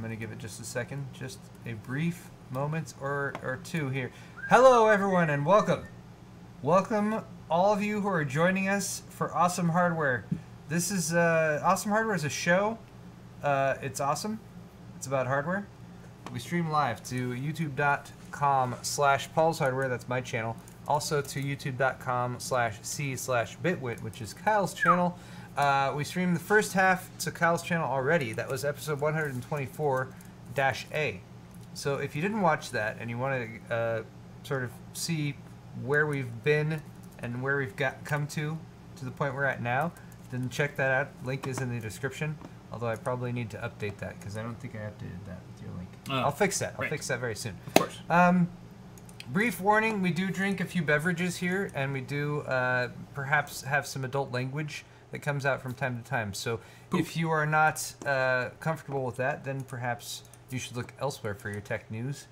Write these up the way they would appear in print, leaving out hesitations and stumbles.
I'm gonna give it just a second, just a brief moment or two here. Hello everyone and welcome. Welcome all of you who are joining us for Awesome Hardware. This is Awesome Hardware is a show. It's awesome. It's about hardware. We stream live to youtube.com/PaulsHardware, that's my channel. Also to youtube.com/c/bitwit, which is Kyle's channel. We streamed the first half to Kyle's channel already. That was episode 124-A. So if you didn't watch that and you want to sort of see where we've been and where we've come to the point we're at now, then check that out. Link is in the description. Although I probably need to update that because I don't think I updated that with your link. I'll fix that. I'll fix that very soon. Of course. Brief warning, we do drink a few beverages here, and we do perhaps have some adult language that comes out from time to time. So if you are not comfortable with that, then perhaps you should look elsewhere for your tech news.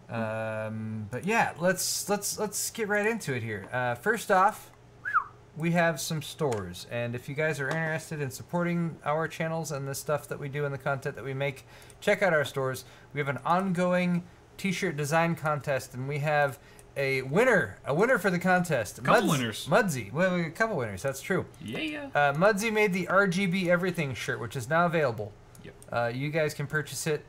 But yeah, let's get right into it here. First off, we have some stores, and if you guys are interested in supporting our channels and the stuff that we do and the content that we make, check out our stores. We have an ongoing t-shirt design contest, and we have a winner for the contest. A couple winners. Mudsy. Well, a couple winners, that's true. Yeah. Mudsy made the RGB Everything shirt, which is now available. Yep. You guys can purchase it.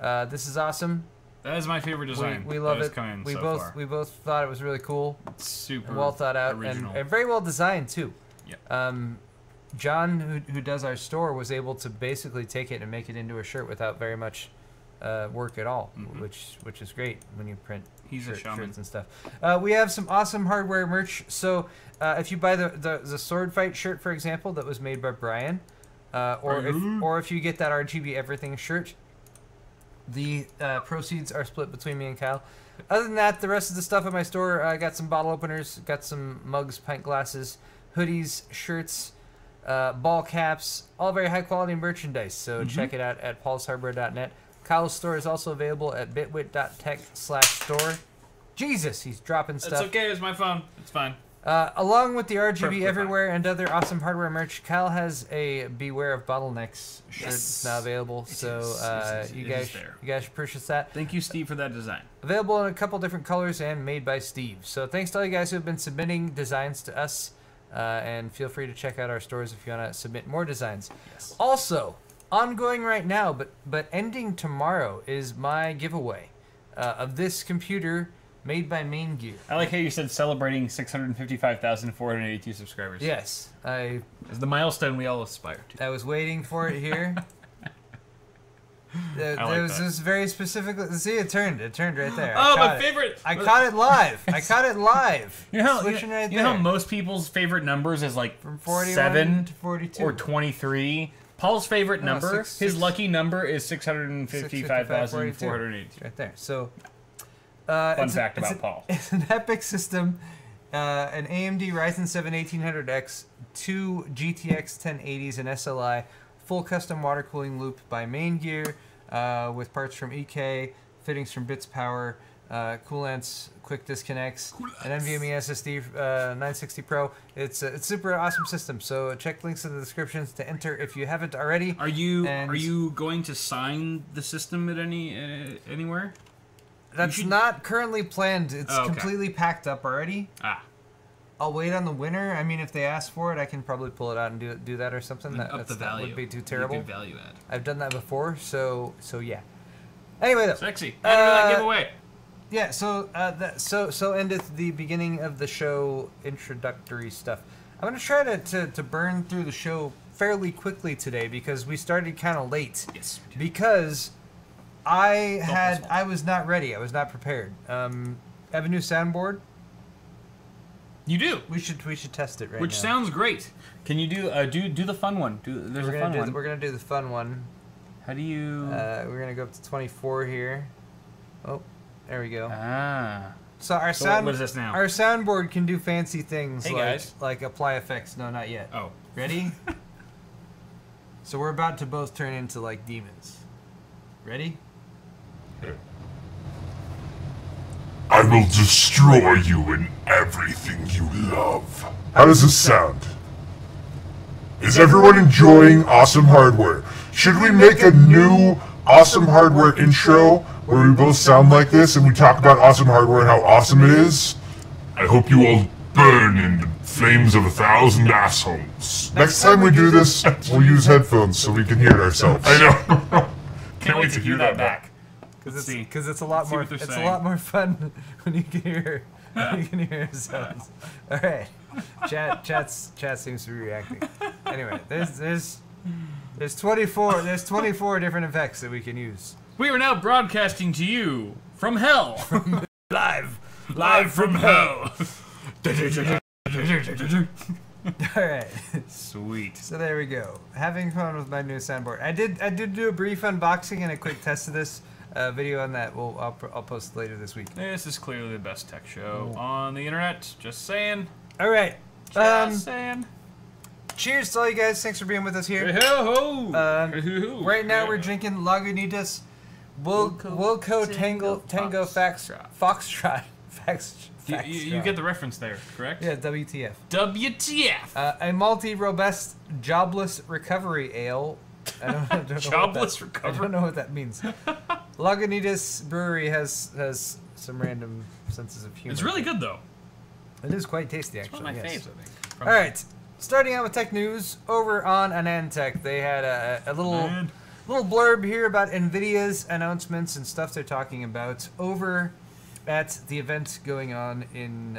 This is awesome. That is my favorite design. We love it. We both thought it was really cool. It's super well thought out and very well designed too. Yep. John, who does our store, was able to basically take it and make it into a shirt without very much work at all, which is great when you print shirts and stuff. We have some awesome hardware merch. So if you buy the SWORDFIGHT shirt, for example, that was made by Brian, or if you get that RGB Everything shirt, the proceeds are split between me and Kyle. Other than that, the rest of the stuff at my store, I got some bottle openers, got some mugs, pint glasses, hoodies, shirts, ball caps, all very high quality merchandise. So check it out at paulshardware.net. Kyle's store is also available at bitwit.tech/store. Jesus, he's dropping stuff. It's okay, it's my phone. It's fine. Along with the RGB Perfectly Everywhere and other awesome hardware merch, Kyle has a Beware of Bottlenecks shirt that's now available. So you guys should purchase that. Thank you, Steve, for that design. Available in a couple different colors and made by Steve. So thanks to all you guys who have been submitting designs to us. And feel free to check out our stores if you want to submit more designs. Yes. Also, ongoing right now, but ending tomorrow, is my giveaway of this computer made by MainGear. I like how you said celebrating 655,482 subscribers. Yes, it's the milestone we all aspire to. I was waiting for it here. There was this very specific. See, it turned right there. Oh, my favorite! I caught it live. I caught it live. You know how most people's favorite numbers is like from 41 7 to 42 or 23. Paul's favorite number, his lucky number is 655,482. Right there. So, fun fact about Paul. It's an EPIC system, an AMD Ryzen 7 1800X, 2 GTX 1080s, and SLI, full custom water cooling loop by MainGear, with parts from EK, fittings from Bits Power, coolants, quick disconnects, an NVMe SSD 960 Pro. It's a super awesome system. So check links in the descriptions to enter if you haven't already. Are you going to sign the system at anywhere? That's not currently planned. It's completely packed up already. I'll wait on the winner. I mean, if they ask for it, I can probably pull it out and do that or something. That would be too terrible. Good value add. I've done that before, so yeah. Anyway, though. Sexy. That giveaway. Yeah. So so endeth the beginning of the show introductory stuff. I'm gonna try to burn through the show fairly quickly today because we started kind of late. Yes. Because I was not ready. I was not prepared. I have a new soundboard. You do. We should test it right now. Which sounds great. Can you do the fun one? There's a fun one. We're gonna do the fun one. How do you? We're gonna go up to 24 here. Oh, there we go. So what is this now? Our soundboard can do fancy things guys. like apply effects. No, not yet. Oh, ready? So we're about to both turn into like demons. Ready? I will destroy you and everything you love. How does this sound? Is everyone enjoying awesome hardware? Should we make a new awesome hardware intro where we both sound like this and we talk about awesome hardware and how awesome it is, I hope you all burn in the flames of 1,000 assholes. Next time we do this, we'll use headphones so we can hear it ourselves. I know. Can't wait to hear that back. Because it's a lot more. It's a lot more fun when you can hear yourselves. All right, chat seems to be reacting. Anyway, there's 24 different effects that we can use. We are now broadcasting to you from hell. Live from hell. Alright. Sweet. So there we go. Having fun with my new soundboard. I did do a brief unboxing and a quick test of this video on that. I'll post later this week. This is clearly the best tech show on the internet. Just saying. Alright. Just saying. Cheers to all you guys. Thanks for being with us here. Right now we're drinking Lagunitas Wilco Tango Foxtrot. You get the reference there, correct? Yeah, WTF. WTF. A multi-robust jobless recovery ale. I don't know jobless recovery? I don't know what that means. Lagunitas Brewery has some random senses of humor. It's really good, though. It is quite tasty, actually. It's one of my faves, I think. All right. Starting out with tech news, over on Anantech, they had a little blurb here about NVIDIA's announcements and stuff they're talking about over at the event going on in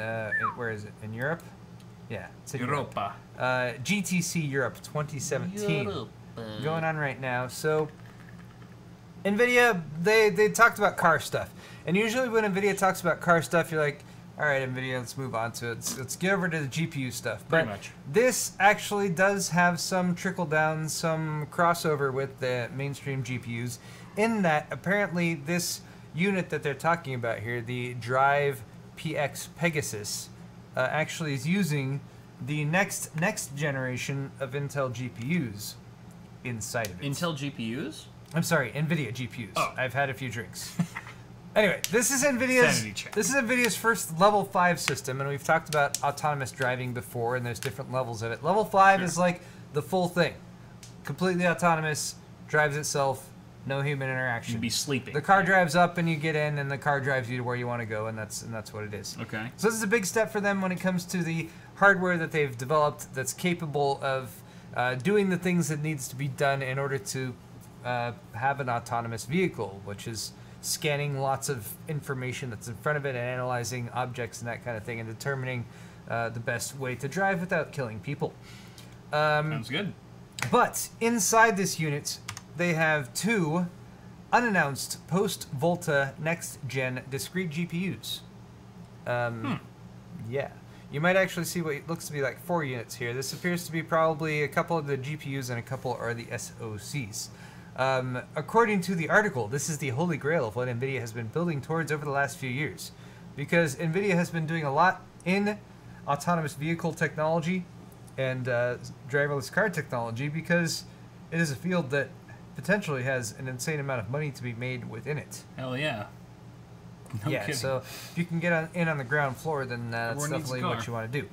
where is it? In Europe? Yeah, it's in Europa. GTC Europe 2017 going on right now. So NVIDIA, they talked about car stuff, and usually when NVIDIA talks about car stuff, you're like, all right, NVIDIA, let's move on to it. Let's get over to the GPU stuff. But pretty much. This actually does have some trickle down, some crossover with the mainstream GPUs, in that apparently this unit that they're talking about here, the Drive PX Pegasus, actually is using the next generation of Intel GPUs inside of it. Intel GPUs? I'm sorry, NVIDIA GPUs. Oh. I've had a few drinks. Anyway, this is NVIDIA's first level 5 system, and we've talked about autonomous driving before, and there's different levels of it. Level 5 is like the full thing. Completely autonomous, drives itself, no human interaction. You'd be sleeping. The car drives up and you get in, and the car drives you to where you want to go, and that's what it is. Okay. So this is a big step for them when it comes to the hardware that they've developed that's capable of doing the things that needs to be done in order to have an autonomous vehicle, which is scanning lots of information that's in front of it and analyzing objects and that kind of thing and determining the best way to drive without killing people. Sounds good. But inside this unit, they have two unannounced Post-Volta next-gen discrete GPUs. Yeah. You might actually see what looks to be like 4 units here. This appears to be probably a couple of the GPUs and a couple are the SoCs. According to the article, this is the holy grail of what NVIDIA has been building towards over the last few years. Because NVIDIA has been doing a lot in autonomous vehicle technology and driverless car technology because it is a field that potentially has an insane amount of money to be made within it. Hell yeah. No yeah, kidding. so if you can get in on the ground floor, then that's definitely what you want to do.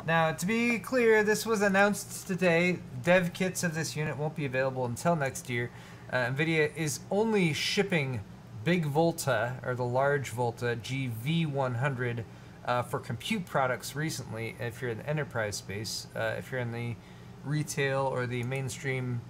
Now, to be clear, this was announced today. Dev kits of this unit won't be available until next year. NVIDIA is only shipping Big Volta, or the large Volta, GV100, for compute products recently, if you're in the enterprise space. If you're in the retail or the mainstream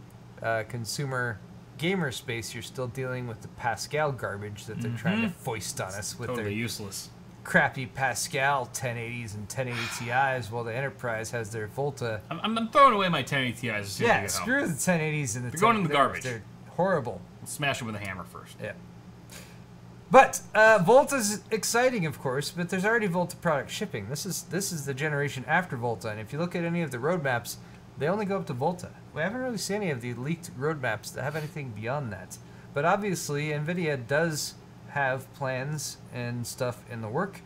consumer gamer space, you're still dealing with the Pascal garbage that they're trying to foist on us with totally their useless crappy Pascal 1080s and 1080 Ti's, while the enterprise has their Volta. I'm throwing away my 1080 Ti's as soon as I get screw home. the 1080s and the They're going in the garbage. They're horrible. We'll smash them with a hammer first. Yeah. But Volta's exciting, of course, but there's already Volta product shipping. This is the generation after Volta, and if you look at any of the roadmaps, they only go up to Volta. We haven't really seen any of the leaked roadmaps that have anything beyond that. But obviously, NVIDIA does have plans and stuff in the works.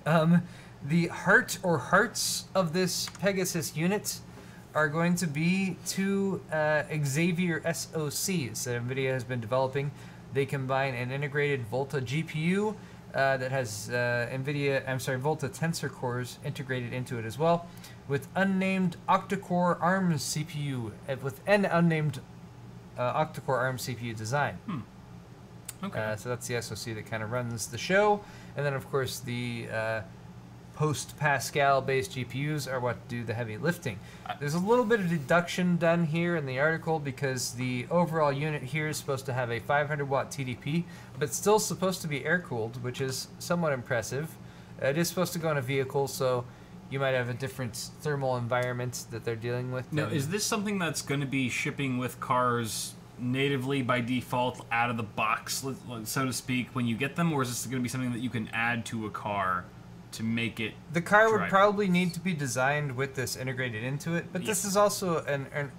The heart or hearts of this Pegasus unit are going to be two Xavier SoCs that NVIDIA has been developing. They combine an integrated Volta GPU that has Volta Tensor cores integrated into it as well, with unnamed octa-core ARM CPU, with an unnamed octa-core ARM CPU design. Okay. So that's the SoC that kind of runs the show. And then, of course, the post-Pascal-based GPUs are what do the heavy lifting. There's a little bit of deduction done here in the article because the overall unit here is supposed to have a 500-watt TDP, but still supposed to be air-cooled, which is somewhat impressive. It is supposed to go in a vehicle, so you might have a different thermal environment that they're dealing with. Now, is this something that's going to be shipping with cars natively by default out of the box, so to speak, when you get them, or is this going to be something that you can add to a car to make it The car drivable? would probably need to be designed with this integrated into it, but this is also an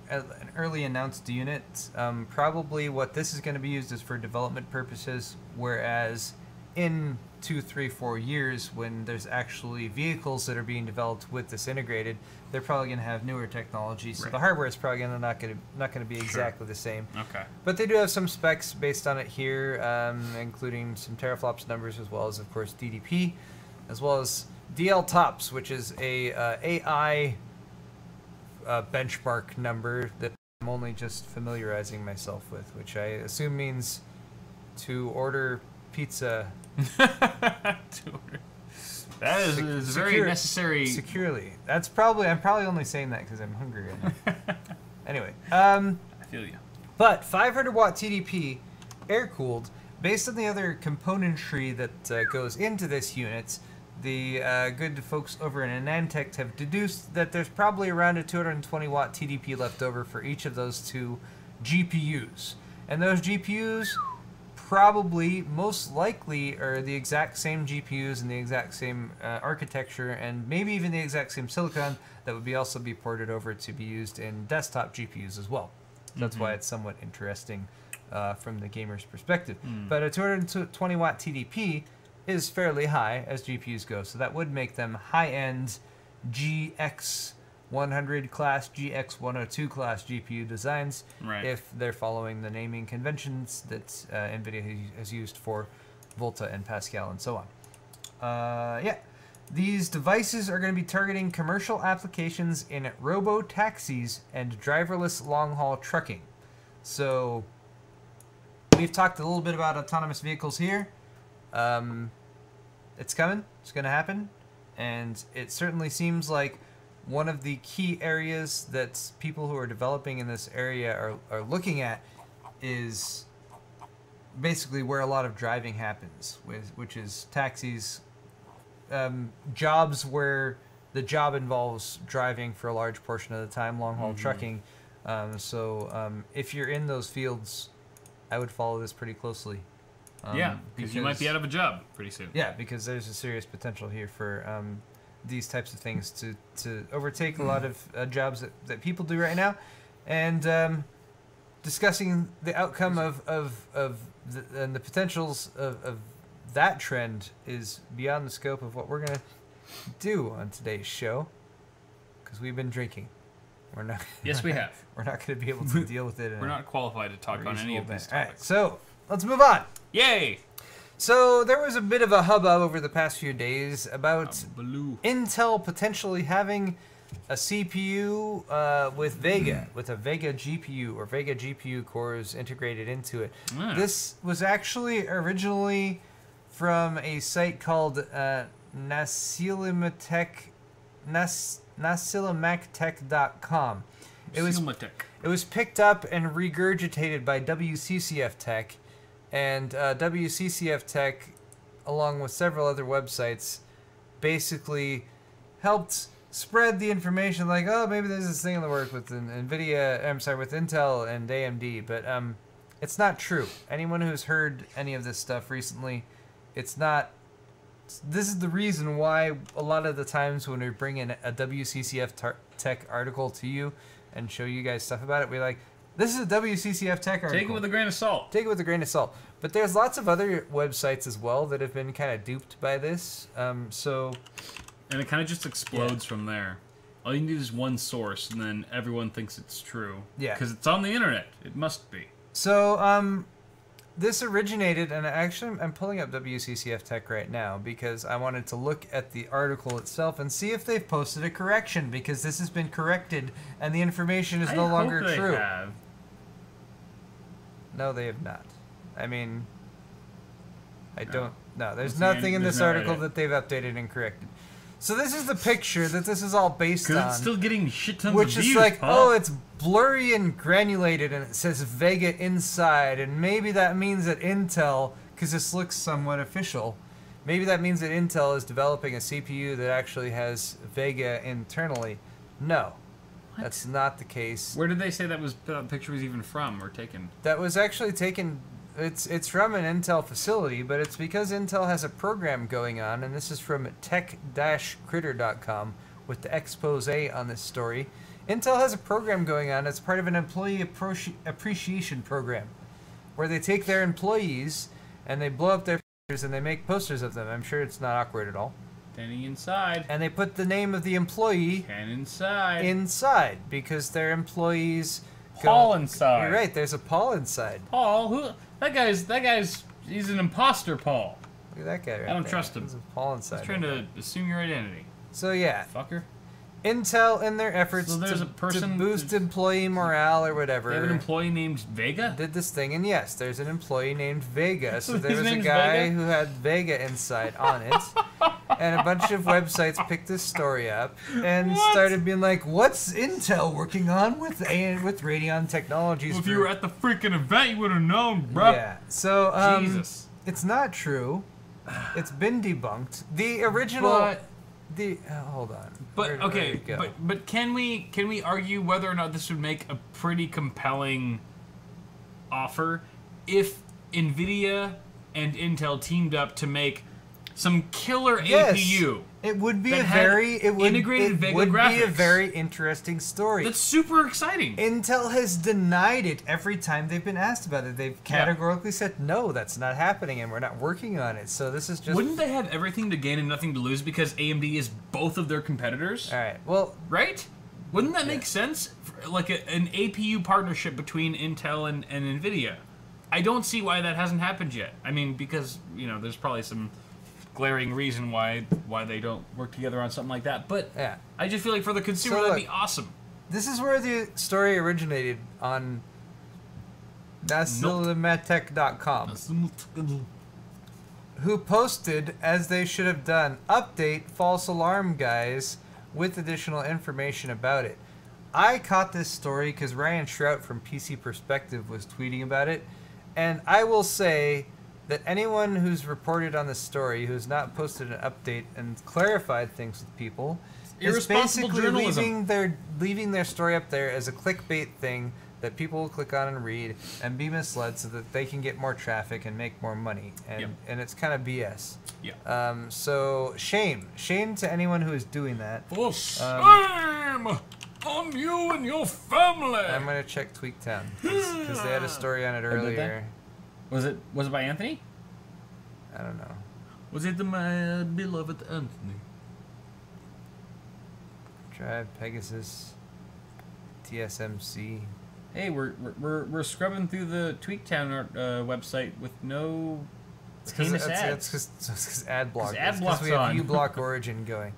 early announced unit. Probably what this is going to be used is for development purposes, whereas in 2, 3, 4 years, when there's actually vehicles that are being developed with this integrated, they're probably going to have newer technology. So the hardware is probably not going to be exactly the same. Okay. But they do have some specs based on it here, including some teraflops numbers, as well as, of course, DDP, as well as DL tops, which is a AI benchmark number that I'm only just familiarizing myself with, which I assume means to order pizza. That is very necessary. Securely. I'm probably only saying that because I'm hungry right now. Anyway. I feel you. But 500-watt TDP, air-cooled, based on the other componentry that goes into this unit, the good folks over in Anantech have deduced that there's probably around a 220-watt TDP left over for each of those two GPUs. And those GPUs probably, most likely, are the exact same GPUs and the exact same architecture, and maybe even the exact same silicon that would also be ported over to be used in desktop GPUs as well. That's why it's somewhat interesting from the gamer's perspective. But a 220-watt TDP is fairly high as GPUs go, so that would make them high-end GX100 class, GX102 class GPU designs, if they're following the naming conventions that NVIDIA has used for Volta and Pascal and so on. Yeah, these devices are going to be targeting commercial applications in robo-taxis and driverless long-haul trucking. So we've talked a little bit about autonomous vehicles here. It's coming. It's going to happen. And it certainly seems like one of the key areas that people who are developing in this area are looking at is basically where a lot of driving happens, which is taxis, jobs where the job involves driving for a large portion of the time, long-haul trucking. So if you're in those fields, I would follow this pretty closely. Yeah, because you might be out of a job pretty soon. Yeah, because there's a serious potential here for these types of things to overtake a lot of jobs that people do right now. And discussing the outcome of the potentials of that trend is beyond the scope of what we're going to do on today's show, because we've been drinking. We're not. Yes, we have. We're not going to be able to deal with it. We're not qualified to talk on any of these topics. All right, so let's move on. Yay! So there was a bit of a hubbub over the past few days about Intel potentially having a CPU with VEGA, with a VEGA GPU or VEGA GPU cores integrated into it. This was actually originally from a site called nasilamactech.com. It was picked up and regurgitated by WCCF Tech, and WCCF Tech, along with several other websites, basically helped spread the information like, oh, maybe there's this thing in the work with NVIDIA, with Intel and AMD, but it's not true. Anyone who's heard any of this stuff recently, it's not. This is the reason why a lot of the times when we bring in a WCCF Tech article to you and show you guys stuff about it, we're like, this is a WCCF Tech article. Take it with a grain of salt. Take it with a grain of salt. But there's lots of other websites as well that have been kind of duped by this. And it kind of just explodes from there. All you need is one source, and then everyone thinks it's true. Yeah. Because it's on the internet. It must be. So, this originated, and actually I'm pulling up WCCF Tech right now because I wanted to look at the article itself and see if they've posted a correction, because this has been corrected and the information is no longer true. No, they have not. I mean, I don't. No, there's nothing in this article that they've updated and corrected. So this is the picture that this is all based on. Because it's still getting shit tons which of views, is like, Paul. oh, it's blurry and granulated, and it says VEGA inside, and maybe that means that Intel, because this looks somewhat official, maybe that means that Intel is developing a CPU that actually has VEGA internally. No, that's not the case. Where did they say that picture was even from or taken? That was actually taken. It's from an Intel facility, but it's because Intel has a program going on, and this is from tech-critter.com with the expose on this story. Intel has a program going on as part of an employee appreciation program, where they take their employees and they blow up their pictures and they make posters of them. I'm sure it's not awkward at all. Standing inside. And they put the name of the employee inside because their employees. Paul inside. You're right. There's a Paul inside. Paul, who? That guy's. He's an imposter, Paul. Look at that guy. Right I don't trust him. There's a Paul inside. He's trying to assume your identity. So yeah. Fucker. Intel, in their efforts to boost employee morale or whatever, they have an employee named VEGA? Did this thing, and yes, there's an employee named VEGA. So there was a guy who had VEGA inside on it, and a bunch of websites picked this story up and started being like, "What's Intel working on with Radeon Technologies?" Well, if you were at the freaking event, you would have known, bro. Yeah. So Jesus, it's not true. It's been debunked. The original. Hold on. But okay, but can we argue whether or not this would make a pretty compelling offer if NVIDIA and Intel teamed up to make some killer APU? It would be integrated VEGA would graphics. be a very interesting story. That's super exciting. Intel has denied it every time they've been asked about it. They've categorically said, no, that's not happening, and we're not working on it. So this is just... Wouldn't they have everything to gain and nothing to lose because AMD is both of their competitors? All right, well... Right? Wouldn't that make sense? Like an APU partnership between Intel and NVIDIA. I don't see why that hasn't happened yet. I mean, because, you know, there's probably some glaring reason why they don't work together on something like that. But I just feel like for the consumer, that'd be awesome. This is where the story originated on nasilmatech.com, who posted, as they should have done, update false alarm guys with additional information about it. I caught this story because Ryan Shrout from PC Perspective was tweeting about it, and I will say that anyone who's reported on this story, who's not posted an update and clarified things with people, is basically leaving their story up there as a clickbait thing that people will click on and read and be misled so that they can get more traffic and make more money. And it's kind of BS. Yeah. So shame to anyone who is doing that. Oh, shame on you and your family. I'm gonna check Tweaktown because they had a story on it earlier. Was it by Anthony? I don't know. Was it my beloved Anthony? Drive Pegasus TSMC. Hey, we're scrubbing through the Tweaktown website with no famous ads. It's because ad block. Because we have uBlock Origin going.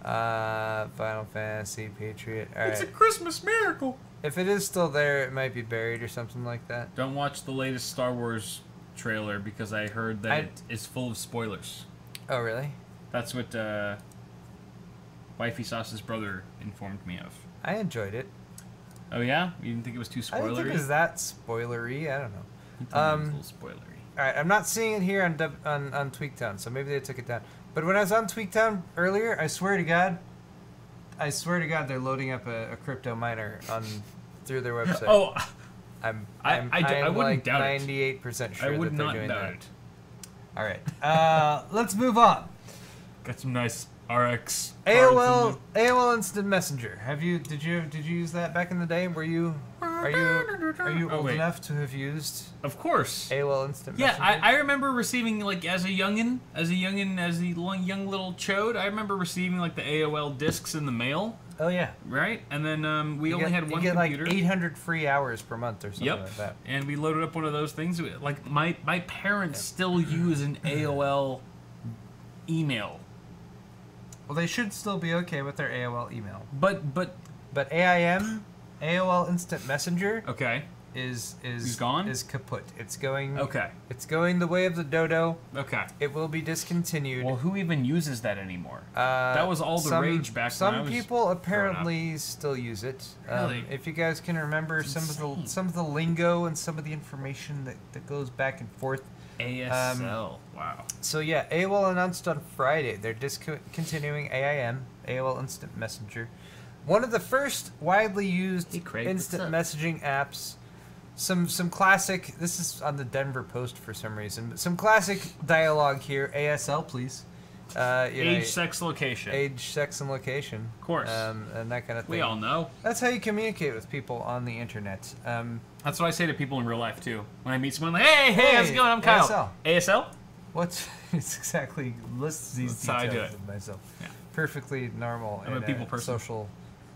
Final Fantasy Patriot. All right. It's a Christmas miracle. If it is still there, it might be buried or something like that. Don't watch the latest Star Wars trailer because I heard that it is full of spoilers. Oh, really? That's what Wifey Sauce's brother informed me of. I enjoyed it. Oh, yeah? You didn't think it was too spoilery? I didn't think it was that spoilery. I don't know. It was a little spoilery. All right, I'm not seeing it here on Tweaktown, so maybe they took it down. But when I was on Tweaktown earlier, I swear to God, they're loading up a crypto miner through their website. Oh, I wouldn't like doubt 98% sure that they're doing that. Doubt it. All right, let's move on. Got some nice RX. AOL Instant Messenger. Did you use that back in the day? Are you old enough to have used? Of course. AOL Instant Messenger. Yeah, I remember receiving, like, as a young little chode, I remember receiving like the AOL discs in the mail. Oh yeah. Right, and then we only had one computer. Like 800 free hours per month or something like that. And we loaded up one of those things. Like my parents still use an AOL email. Well, they should still be okay with their AOL email. But AIM, AOL Instant Messenger. Okay. is gone? Is kaput. It's going. Okay. It's going the way of the dodo. Okay. It will be discontinued. Well, who even uses that anymore? That was all the rage back when I was Some people apparently still use it. Really? If you guys can remember some of the lingo and some of the information that goes back and forth. ASL. Wow. So yeah, AOL announced on Friday they're discontinuing AIM, AOL Instant Messenger. One of the first widely used instant messaging apps. Some classic. This is on the Denver Post for some reason. Some classic dialogue here. ASL, please. Age, sex, location. Age, sex, and location. Of course. And that kind of thing. We all know. That's how you communicate with people on the internet. That's what I say to people in real life too. When I meet someone, like, hey, how's it going? I'm Kyle. ASL. What's it's exactly lists these details of myself. Yeah. Perfectly normal I'm a people person. Social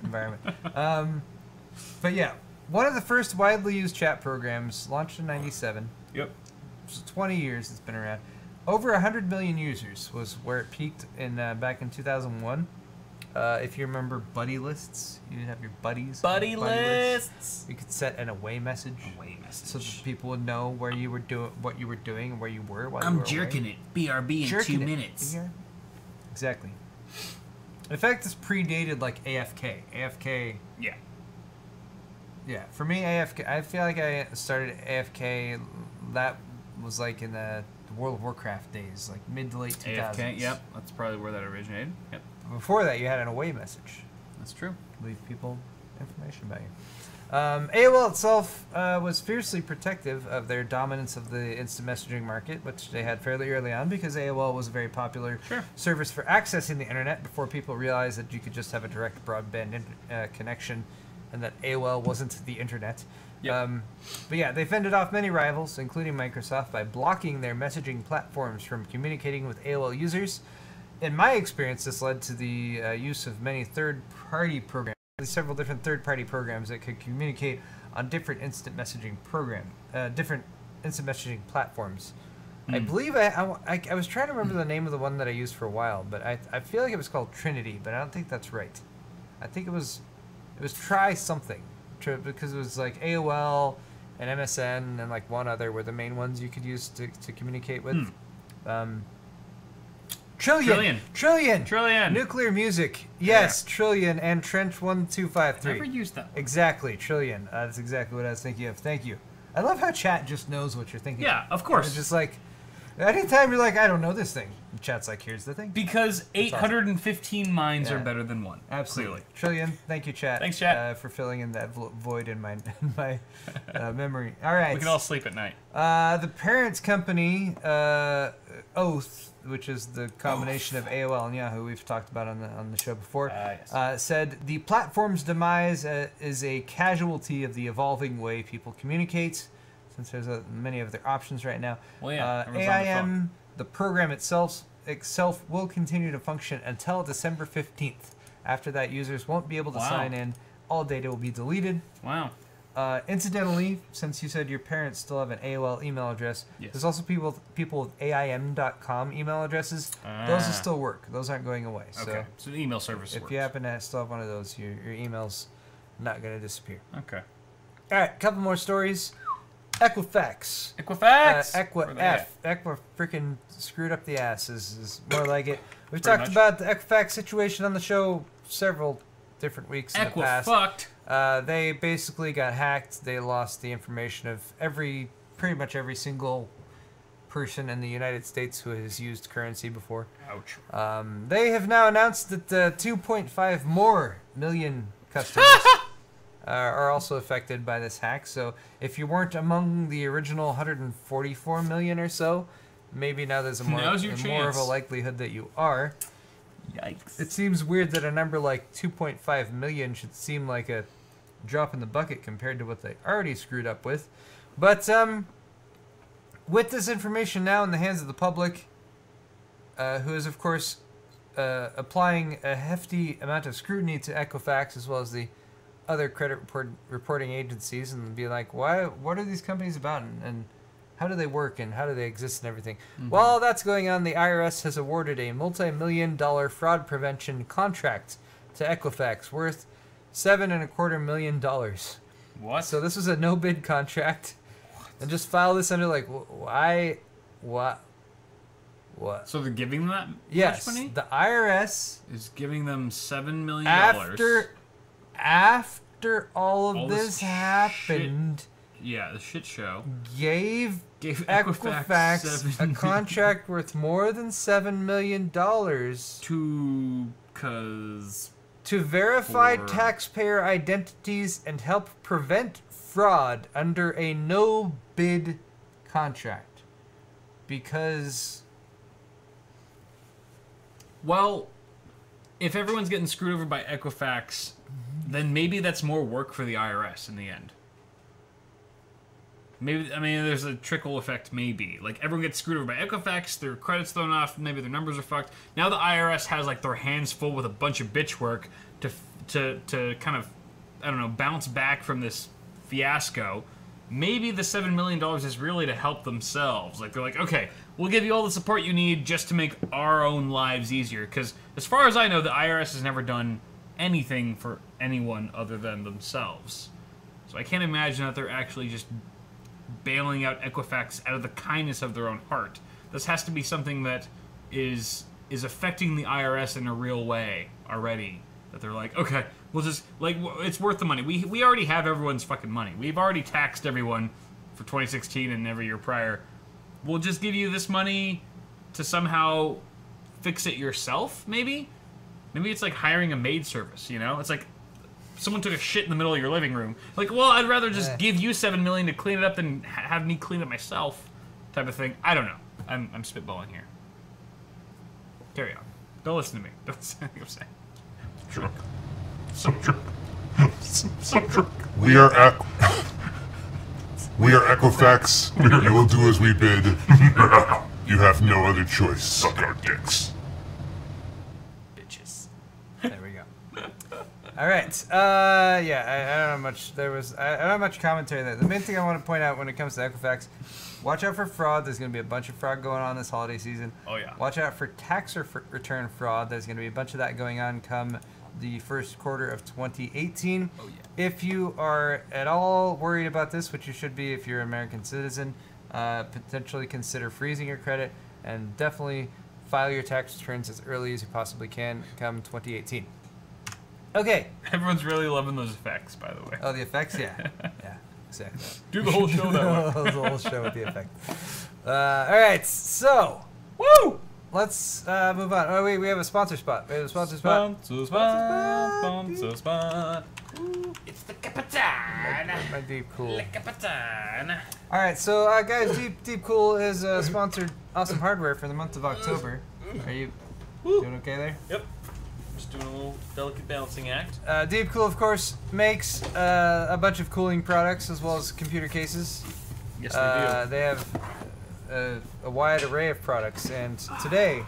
environment. But yeah, one of the first widely used chat programs launched in '97. Yep. So 20 years it's been around. Over 100 million users was where it peaked in back in 2001. If you remember buddy lists, you'd have your buddies. Buddy lists. You could set an away message. So that people would know where you were what you were doing, and where you were while you were jerking away. it. BRB in 2 minutes. Exactly. In fact, this predated like AFK. AFK. Yeah. Yeah. For me, AFK. I feel like I started AFK. That was like in the World of Warcraft days, like mid to late 2000s. AFK. Yep. That's probably where that originated. Yep. Before that, you had an away message. That's true. Leave people information about you. AOL itself was fiercely protective of their dominance of the instant messaging market, which they had fairly early on because AOL was a very popular service for accessing the internet before people realized that you could just have a direct broadband connection and that AOL wasn't the internet. Yep. But yeah, they fended off many rivals, including Microsoft, by blocking their messaging platforms from communicating with AOL users. In my experience, this led to the use of many third-party programs, several different third-party programs that could communicate on different instant messaging platforms. I believe I was trying to remember the name of the one that I used for a while, but I feel like it was called Trinity, but I don't think that's right. I think it was Try Something, because it was like AOL and MSN and like one other were the main ones you could use to communicate with. Trillion. Nuclear music. Yes, Trillion and Trench 1253. Never used that one. Exactly, Trillion. That's exactly what I was thinking of. Thank you. I love how chat just knows what you're thinking. Yeah, of course. It's just like, anytime you're like, I don't know this thing, the chat's like, here's the thing. Because 815 minds are better than one. Absolutely. Trillion, thank you, chat. Thanks, chat. For filling in that void in my memory. All right. We can all sleep at night. The parent company, Oath, which is the combination of AOL and Yahoo we've talked about on the show before, said the platform's demise is a casualty of the evolving way people communicate, since there's many of their options right now. Well, yeah, AIM, the program itself will continue to function until December 15th. After that, users won't be able to sign in. All data will be deleted. Wow. Incidentally, since you said your parents still have an AOL email address, there's also people with AIM.com email addresses. Those will still work. Those aren't going away. Okay. So the email service works. If you happen to still have one of those, your email's not going to disappear. Okay. All right, couple more stories. Equifax. Equa freaking screwed up the ass is more like it. We've talked about the Equifax situation on the show several different weeks in the past. They basically got hacked. They lost the information of pretty much every single person in the United States who has used currency before. Ouch. They have now announced that 2.5 more million customers are also affected by this hack. So if you weren't among the original 144 million or so, maybe now there's more of a likelihood that you are. Yikes. It seems weird that a number like 2.5 million should seem like a drop in the bucket compared to what they already screwed up with. But with this information now in the hands of the public, who is, of course, applying a hefty amount of scrutiny to Equifax as well as the other credit reporting agencies, and be like, what are these companies about, and how do they work, and how do they exist, and everything. While that's going on, the IRS has awarded a multi-million-dollar fraud prevention contract to Equifax worth $7.25 million. What? So this was a no-bid contract. What? And just file this under like, why, what? So they're giving them that much money? The IRS is giving them $7 million. After all of this happened, the shit show gave Equifax a contract worth more than $7 million to verify taxpayer identities and help prevent fraud under a no-bid contract. Because... Well, if everyone's getting screwed over by Equifax, then maybe that's more work for the IRS in the end. Maybe, I mean, there's a trickle effect, maybe. Like, everyone gets screwed over by Equifax, their credit's thrown off, maybe their numbers are fucked. Now the IRS has, like, their hands full with a bunch of bitch work to kind of, I don't know, bounce back from this fiasco. Maybe the $7 million is really to help themselves. Like, they're like, okay, we'll give you all the support you need just to make our own lives easier. Because, as far as I know, the IRS has never done anything for anyone other than themselves. So I can't imagine that they're actually just bailing out Equifax out of the kindness of their own heart. This has to be something that is affecting the IRS in a real way already. That they're like, okay, we'll just, like, it's worth the money. We already have everyone's fucking money. We've already taxed everyone for 2016 and every year prior. We'll just give you this money to somehow fix it yourself, maybe? Maybe it's like hiring a maid service, you know? It's like someone took a shit in the middle of your living room. Like, well, I'd rather just give you $7 million to clean it up than have me clean it myself, type of thing. I don't know. I'm spitballing here. Carry on. Don't listen to me. Don't say anything I'm saying. Drunk. So drunk. So drunk. We are Equifax. You will do as we bid. You have no other choice. Suck our dicks. Bitches. There we go. All right. Yeah, I don't know much. I don't have much commentary there. The main thing I want to point out when it comes to Equifax, watch out for fraud. There's going to be a bunch of fraud going on this holiday season. Oh, yeah. Watch out for tax return fraud. There's going to be a bunch of that going on come the first quarter of 2018. Oh, yeah. If you are at all worried about this, which you should be if you're an American citizen, potentially consider freezing your credit and definitely file your tax returns as early as you possibly can come 2018. Okay. Everyone's really loving those effects, by the way. Oh, the effects? Yeah. Yeah, exactly. Do the whole show that way. The whole show with the effect. All right, so. Woo! Let's move on. Oh, wait, we have a sponsor spot. We have a sponsor spot. Sponsor spot. It's the Capitan. My Deepcool. The Capitan. All right, so guys, Deepcool has sponsored awesome hardware for the month of October. Are you doing okay there? Yep. Just doing a little delicate balancing act. Deepcool, of course, makes a bunch of cooling products as well as computer cases. Yes, they do. They have a wide array of products, and today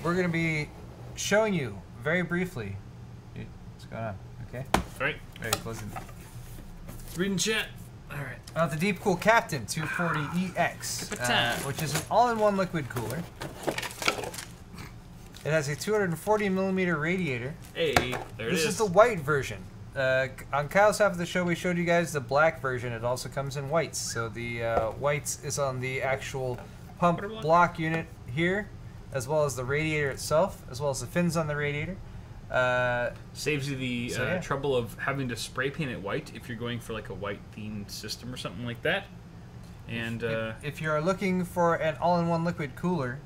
we're going to be showing you very briefly. What's going on? Okay. Right. Very close. Reading chat. All right. The Deepcool Captain 240EX, which is an all-in-one liquid cooler. It has a 240 millimeter radiator. Hey, there it is. This is the white version. On Kyle's half of the show, we showed you guys the black version. It also comes in whites. So the whites is on the actual pump block unit here, as well as the radiator itself, as well as the fins on the radiator. Saves you the trouble of having to spray paint it white if you're going for like a white themed system or something like that. And if you're looking for an all-in-one liquid cooler,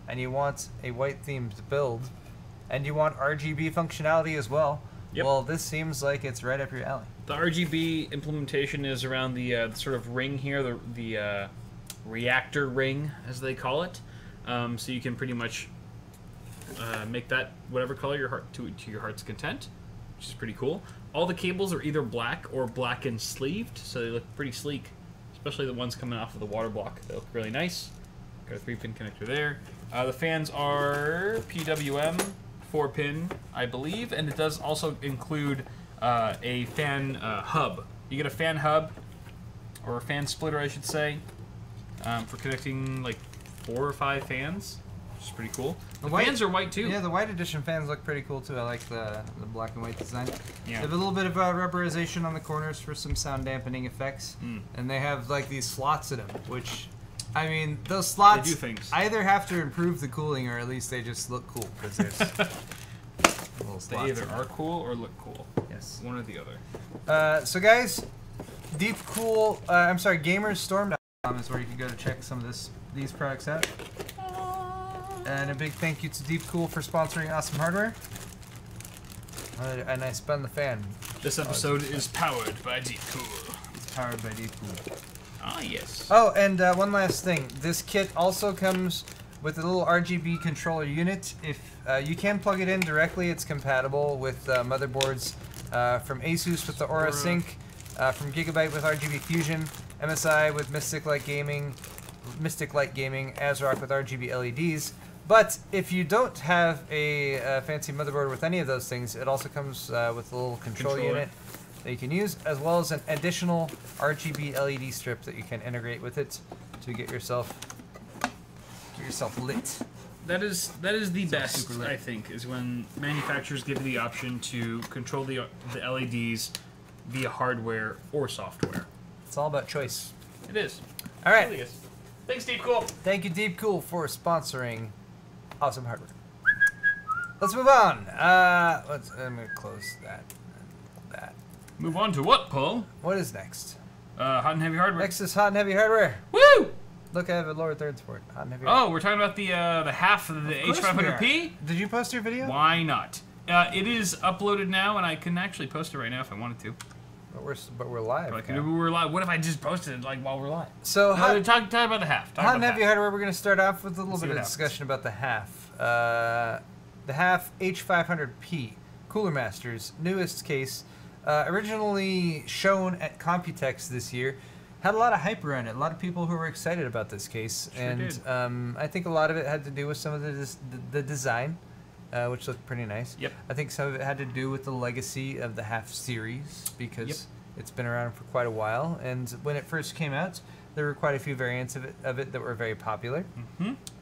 and you want a white themed build, and you want RGB functionality as well. Yep. Well, this seems like it's right up your alley. The RGB implementation is around the sort of ring here, the reactor ring, as they call it. So you can pretty much make that whatever color to your heart's content, which is pretty cool. All the cables are either black or black and sleeved, so they look pretty sleek, especially the ones coming off of the water block. They look really nice. Got a 3-pin connector there. The fans are PWM. 4-pin, I believe, and it does also include a fan hub. You get a fan hub, or a fan splitter, I should say, for connecting like 4 or 5 fans, which is pretty cool. The fans are white too. Yeah, the white edition fans look pretty cool too. I like the black and white design. Yeah. They have a little bit of rubberization on the corners for some sound dampening effects, and they have like these slots in them, which, I mean, those slots do things. either have to improve the cooling or at least they just look cool because there's little slots. They either are cool or look cool. Yes. One or the other. So guys, Deepcool, GamersStorm.com is where you can go to check some of these products out. And a big thank you to Deepcool for sponsoring awesome hardware. And I spun the fan. This episode is powered by Deepcool. It's powered by Deepcool. Ah, yes. Oh, and one last thing. This kit also comes with a little RGB controller unit. If you can plug it in directly, it's compatible with motherboards from Asus with the Aura Sync, from Gigabyte with RGB Fusion, MSI with Mystic Light Gaming, ASRock with RGB LEDs. But if you don't have a fancy motherboard with any of those things, it also comes with a little control unit that you can use, as well as an additional RGB LED strip that you can integrate with it to get yourself lit. That is the best, I think, is when manufacturers give you the option to control the LEDs via hardware or software. It's all about choice. It is. All right. It really is. Thanks, Deepcool. Thank you, Deepcool, for sponsoring awesome hardware. Let's move on. I'm gonna close that. Move on to what, Paul? What is next? Hot and heavy hardware. Next is hot and heavy hardware. Woo! Look, I have a lower thirds for it. Hot and heavy. Oh, we're talking about the half of the H500P. Did you post your video? Why not? It is uploaded now, and I can actually post it right now if I wanted to. But we're live. We're live. What if I just posted it while we're live? So talk about the half. Hot and heavy hardware. We're going to start off with a little bit of discussion about the half. The half H500P Cooler Master's newest case, originally shown at Computex this year, had a lot of hype around it. A lot of people who were excited about this case, I think a lot of it had to do with some of the design. Which looked pretty nice. Yep. I think some of it had to do with the legacy of the half series because it's been around for quite a while. And when it first came out, there were quite a few variants of it that were very popular.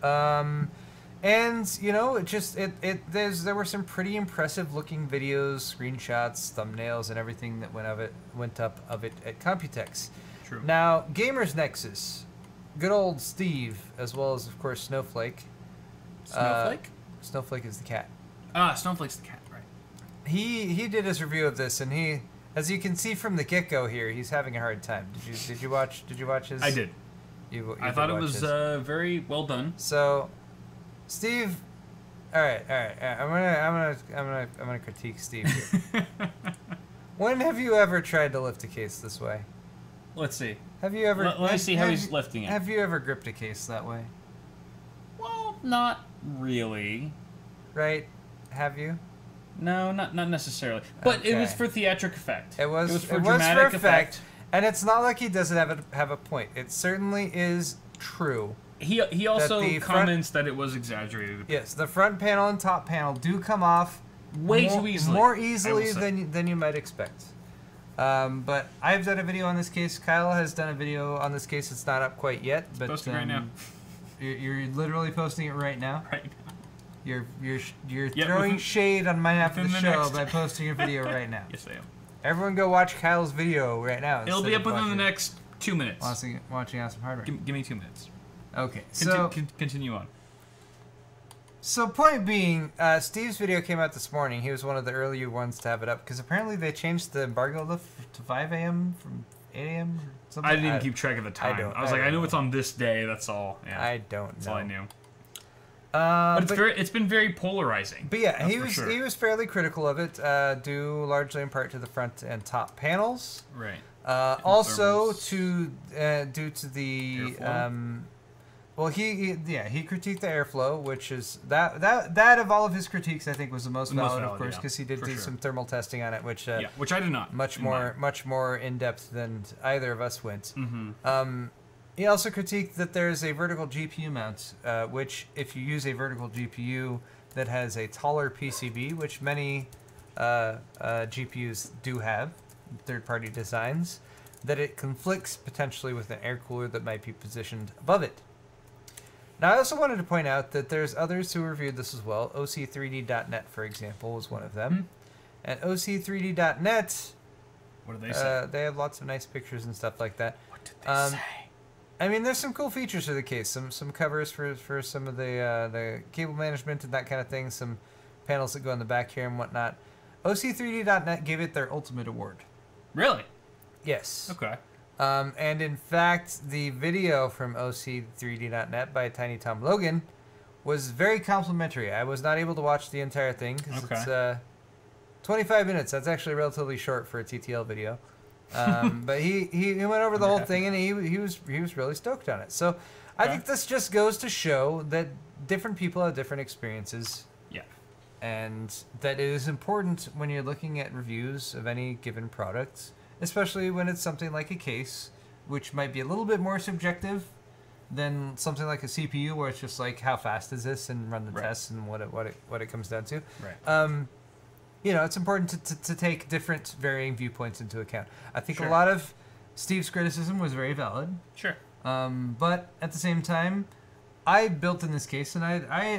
And you know, there were some pretty impressive looking videos, screenshots, thumbnails, and everything that went up of it at Computex. True. Now, Gamers Nexus, good old Steve, as well as of course Snowflake. Snowflake? Snowflake is the cat. Ah, Snowflake's the cat, right. He did his review of this, and he, as you can see from the get-go here, he's having a hard time. Did you watch his? I did. You I thought it was very well done. So, Steve, all right. I'm gonna critique Steve here. When have you ever tried to lift a case this way? Let's see. Have you ever? Let me see how he's lifting it. Have you ever gripped a case that way? Well, not really. Right? Have you? No, not necessarily. But Okay. it was for theatric effect. It was for dramatic effect. And it's not like he doesn't have a point. It certainly is true. He also the comments that it was exaggerated. Yes, the front panel and top panel do come off way too easily. More easily than you might expect. But I've done a video on this case. Kyle has done a video on this case. It's not up quite yet, but posting right now. You're literally posting it right now. Right now. You're throwing shade on my half of the show by posting a video right now. Yes, I am. Everyone go watch Kyle's video right now. It'll be up within the next 2 minutes. Watching Awesome Hardware. Give me 2 minutes. Okay, continue on. So point being, Steve's video came out this morning. He was one of the earlier ones to have it up because apparently they changed the embargo to 5 a.m. from 8 a.m. or something. I didn't even keep track of the time. I know it's on this day. That's all. Yeah, I don't know. That's all I knew. But it's been very polarizing. But yeah, he was fairly critical of it, due largely in part to the front and top panels. Right. Also due to the well, he critiqued the airflow, which is that of all of his critiques, I think was the most valid, of course, because he did do some thermal testing on it, which I did not. Much more in depth than either of us went. He also critiqued that there's a vertical GPU mount, which if you use a vertical GPU that has a taller PCB, which many GPUs do have, third-party designs, that it conflicts potentially with an air cooler that might be positioned above it. Now, I also wanted to point out that there's others who reviewed this as well. OC3D.net, for example, was one of them. And OC3D.net... What do they say? They have lots of nice pictures and stuff like that. What did they say? I mean, there's some cool features for the case. Some covers for some of the cable management and that kind of thing. Some panels that go in the back here and whatnot. OC3D.net gave it their ultimate award. Really? Yes. Okay. And in fact, the video from OC3D.net by Tiny Tom Logan was very complimentary. I was not able to watch the entire thing because it's 25 minutes. That's actually relatively short for a TTL video. But he went over the whole thing and he was really stoked on it. So I think this just goes to show that different people have different experiences. Yeah. And that it is important when you're looking at reviews of any given product, especially when it's something like a case, which might be a little bit more subjective than something like a CPU, where it's just like, how fast is this, and run the tests and what it comes down to. Right. You know, it's important to take different varying viewpoints into account. I think a lot of Steve's criticism was very valid. Sure. But at the same time, I built in this case, and I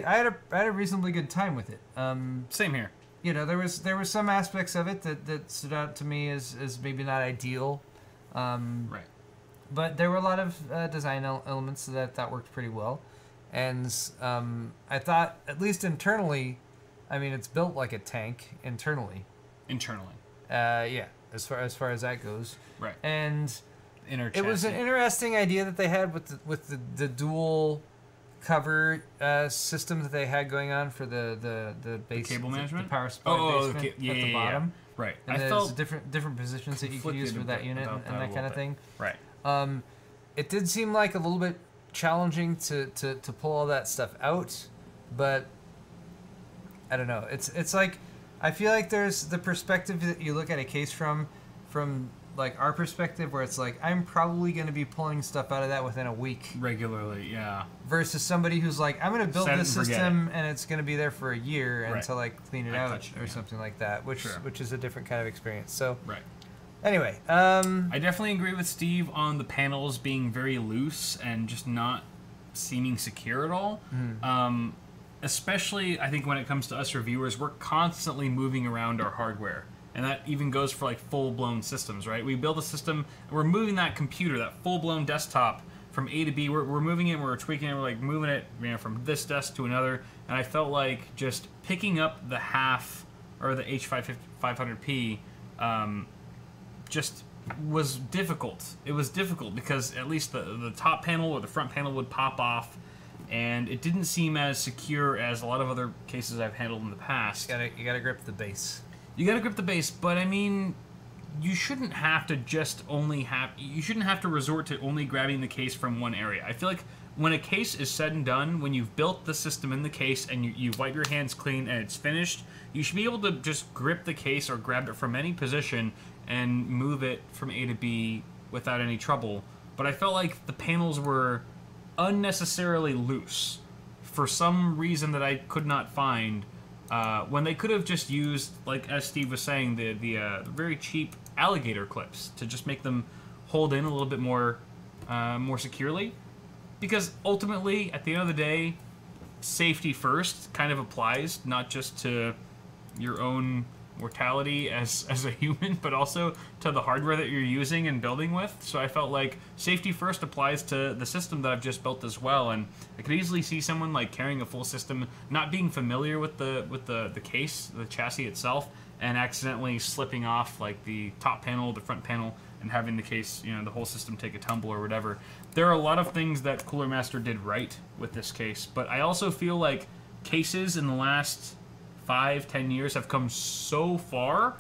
had a reasonably good time with it. Same here. You know, there were some aspects of it that stood out to me as maybe not ideal. Right. But there were a lot of design elements that worked pretty well. And I thought, at least internally, I mean, it's built like a tank internally. Internally. Yeah, as far as that goes. Right. And Inner it was an interesting idea that they had with the dual cover system that they had going on for the base cable management, the power supply basement at the bottom. Right. And there's different positions that you can use for that unit and that kind of thing. Right. It did seem like a little bit challenging to pull all that stuff out, but I don't know. It's like, I feel like there's the perspective that you look at a case from like our perspective, where it's like, I'm probably going to be pulling stuff out of that within a week regularly, yeah. Versus somebody who's like, I'm going to build this system and it's going to be there for a year until I clean it out or something like that, which is a different kind of experience. So anyway, I definitely agree with Steve on the panels being very loose and just not seeming secure at all. Especially, I think, when it comes to us reviewers, we're constantly moving around our hardware. And that even goes for like full-blown systems, right? We build a system, and we're moving that computer, that full-blown desktop, from A to B. We're moving it, we're tweaking it, we're like moving it, you know, from this desk to another. And I felt like just picking up the half, or the H500P, just was difficult. It was difficult because at least the top panel or the front panel would pop off, and it didn't seem as secure as a lot of other cases I've handled in the past. You gotta grip the base. You gotta grip the base, but I mean, you shouldn't have to you shouldn't have to resort to only grabbing the case from one area. I feel like when a case is said and done, when you've built the system in the case and you wipe your hands clean and it's finished, you should be able to just grip the case or grab it from any position and move it from A to B without any trouble. But I felt like the panels were unnecessarily loose for some reason that I could not find. When they could have just used, like as Steve was saying, the very cheap alligator clips to just make them hold in a little bit more securely. Because ultimately, at the end of the day, safety first kind of applies not just to your own mortality as a human, but also to the hardware that you're using and building with. So I felt like safety first applies to the system that I've just built as well. And I could easily see someone like carrying a full system, not being familiar with the case, the chassis itself, and accidentally slipping off like the top panel, the front panel, and having the case, you know, the whole system take a tumble or whatever. There are a lot of things that Cooler Master did right with this case, but I also feel like cases in the last 5-10 years have come so far,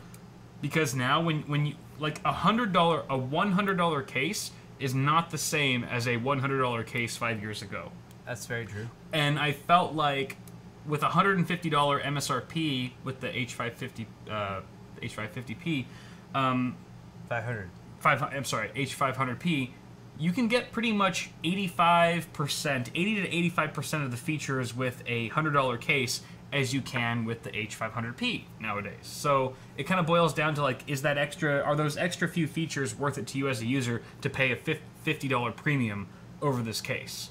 because now when you like a $100 case is not the same as a $100 case 5 years ago. That's very true. And I felt like with $150 MSRP with the H550P, 500. I'm sorry, H500P, you can get pretty much 80 to 85% of the features with a $100 case as you can with the H500P nowadays. So it kind of boils down to like, are those extra few features worth it to you as a user to pay a $50 premium over this case?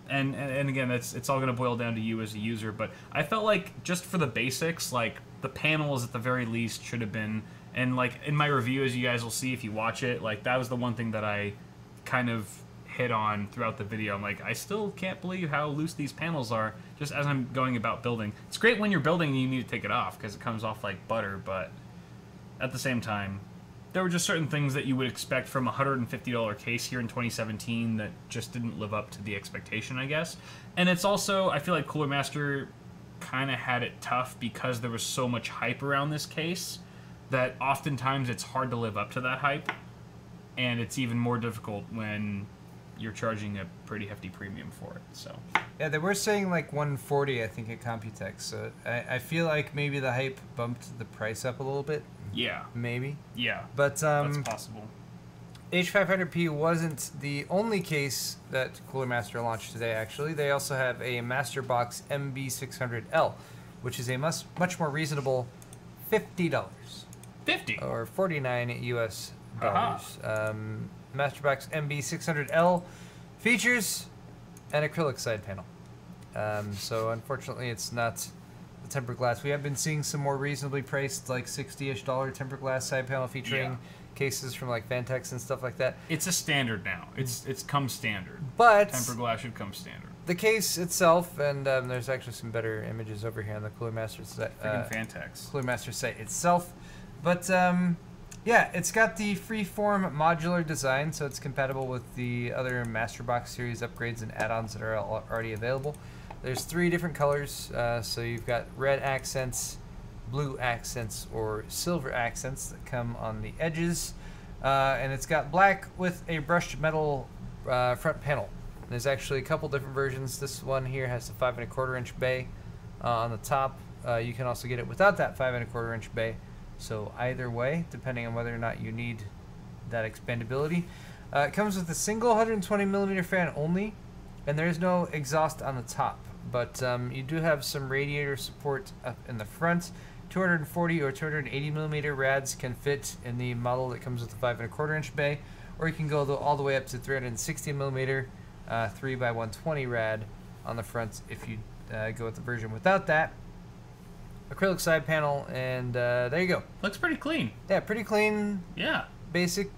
And again, it's all going to boil down to you as a user. But I felt like just for the basics, like the panels at the very least should have been, and like in my review, as you guys will see if you watch it, like that was the one thing that I kind of hit on throughout the video. I'm like, I still can't believe how loose these panels are just as I'm going about building. It's great when you're building and you need to take it off because it comes off like butter, but at the same time, there were just certain things that you would expect from a $150 case here in 2017 that just didn't live up to the expectation, I guess. And it's also, I feel like Cooler Master kind of had it tough because there was so much hype around this case that oftentimes it's hard to live up to that hype. And it's even more difficult when you're charging a pretty hefty premium for it. So yeah, they were saying like 140, I think, at Computex. So I feel like maybe the hype bumped the price up a little bit. Yeah. Maybe. Yeah. But that's possible. H500P wasn't the only case that Cooler Master launched today, actually. They also have a MasterBox MB600L, which is a much more reasonable $50. 50 or 49 US dollars. MasterBox MB600L features an acrylic side panel. So unfortunately, it's not the tempered glass. We have been seeing some more reasonably priced, like $60-ish tempered glass side panel featuring cases from like Vantex and stuff like that. It's a standard now. It's come standard. But tempered glass should come standard. The case itself, and there's actually some better images over here on the Cooler Master site. Freaking Vantex. Cooler Master site itself. But yeah, it's got the freeform modular design, so it's compatible with the other MasterBox series upgrades and add-ons that are already available. There's 3 different colors, so you've got red accents, blue accents, or silver accents that come on the edges, and it's got black with a brushed metal front panel. There's actually a couple different versions. This one here has the 5 1/4 inch bay on the top. You can also get it without that 5 1/4 inch bay. So either way, depending on whether or not you need that expandability. It comes with a single 120mm fan only, and there is no exhaust on the top. But you do have some radiator support up in the front. 240 or 280mm rads can fit in the model that comes with the 5 1/4 inch bay, or you can go all the way up to 360mm 3x120 rad on the front if you go with the version without that. Acrylic side panel, and there you go. Looks pretty clean. Yeah, pretty clean. Yeah. Basic.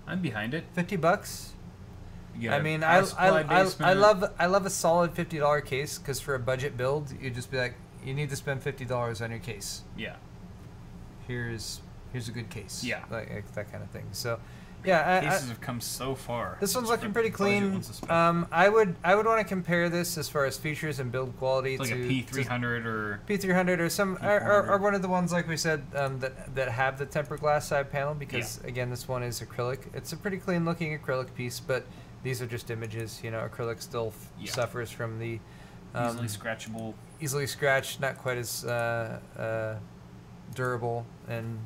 I'm behind it. $50. I mean, I love a solid $50 case because for a budget build, you just be like, you need to spend $50 on your case. Yeah. Here's a good case. Yeah. Like that kind of thing. So, yeah. Cases have come so far. This one's looking pretty clean. I would want to compare this as far as features and build quality like to a P300 or P300 or some or one of the ones like we said that have the tempered glass side panel, because again, this one is acrylic. It's a pretty clean looking acrylic piece, but these are just images. You know, acrylic still suffers from the easily scratchable. Easily scratched, not quite as durable and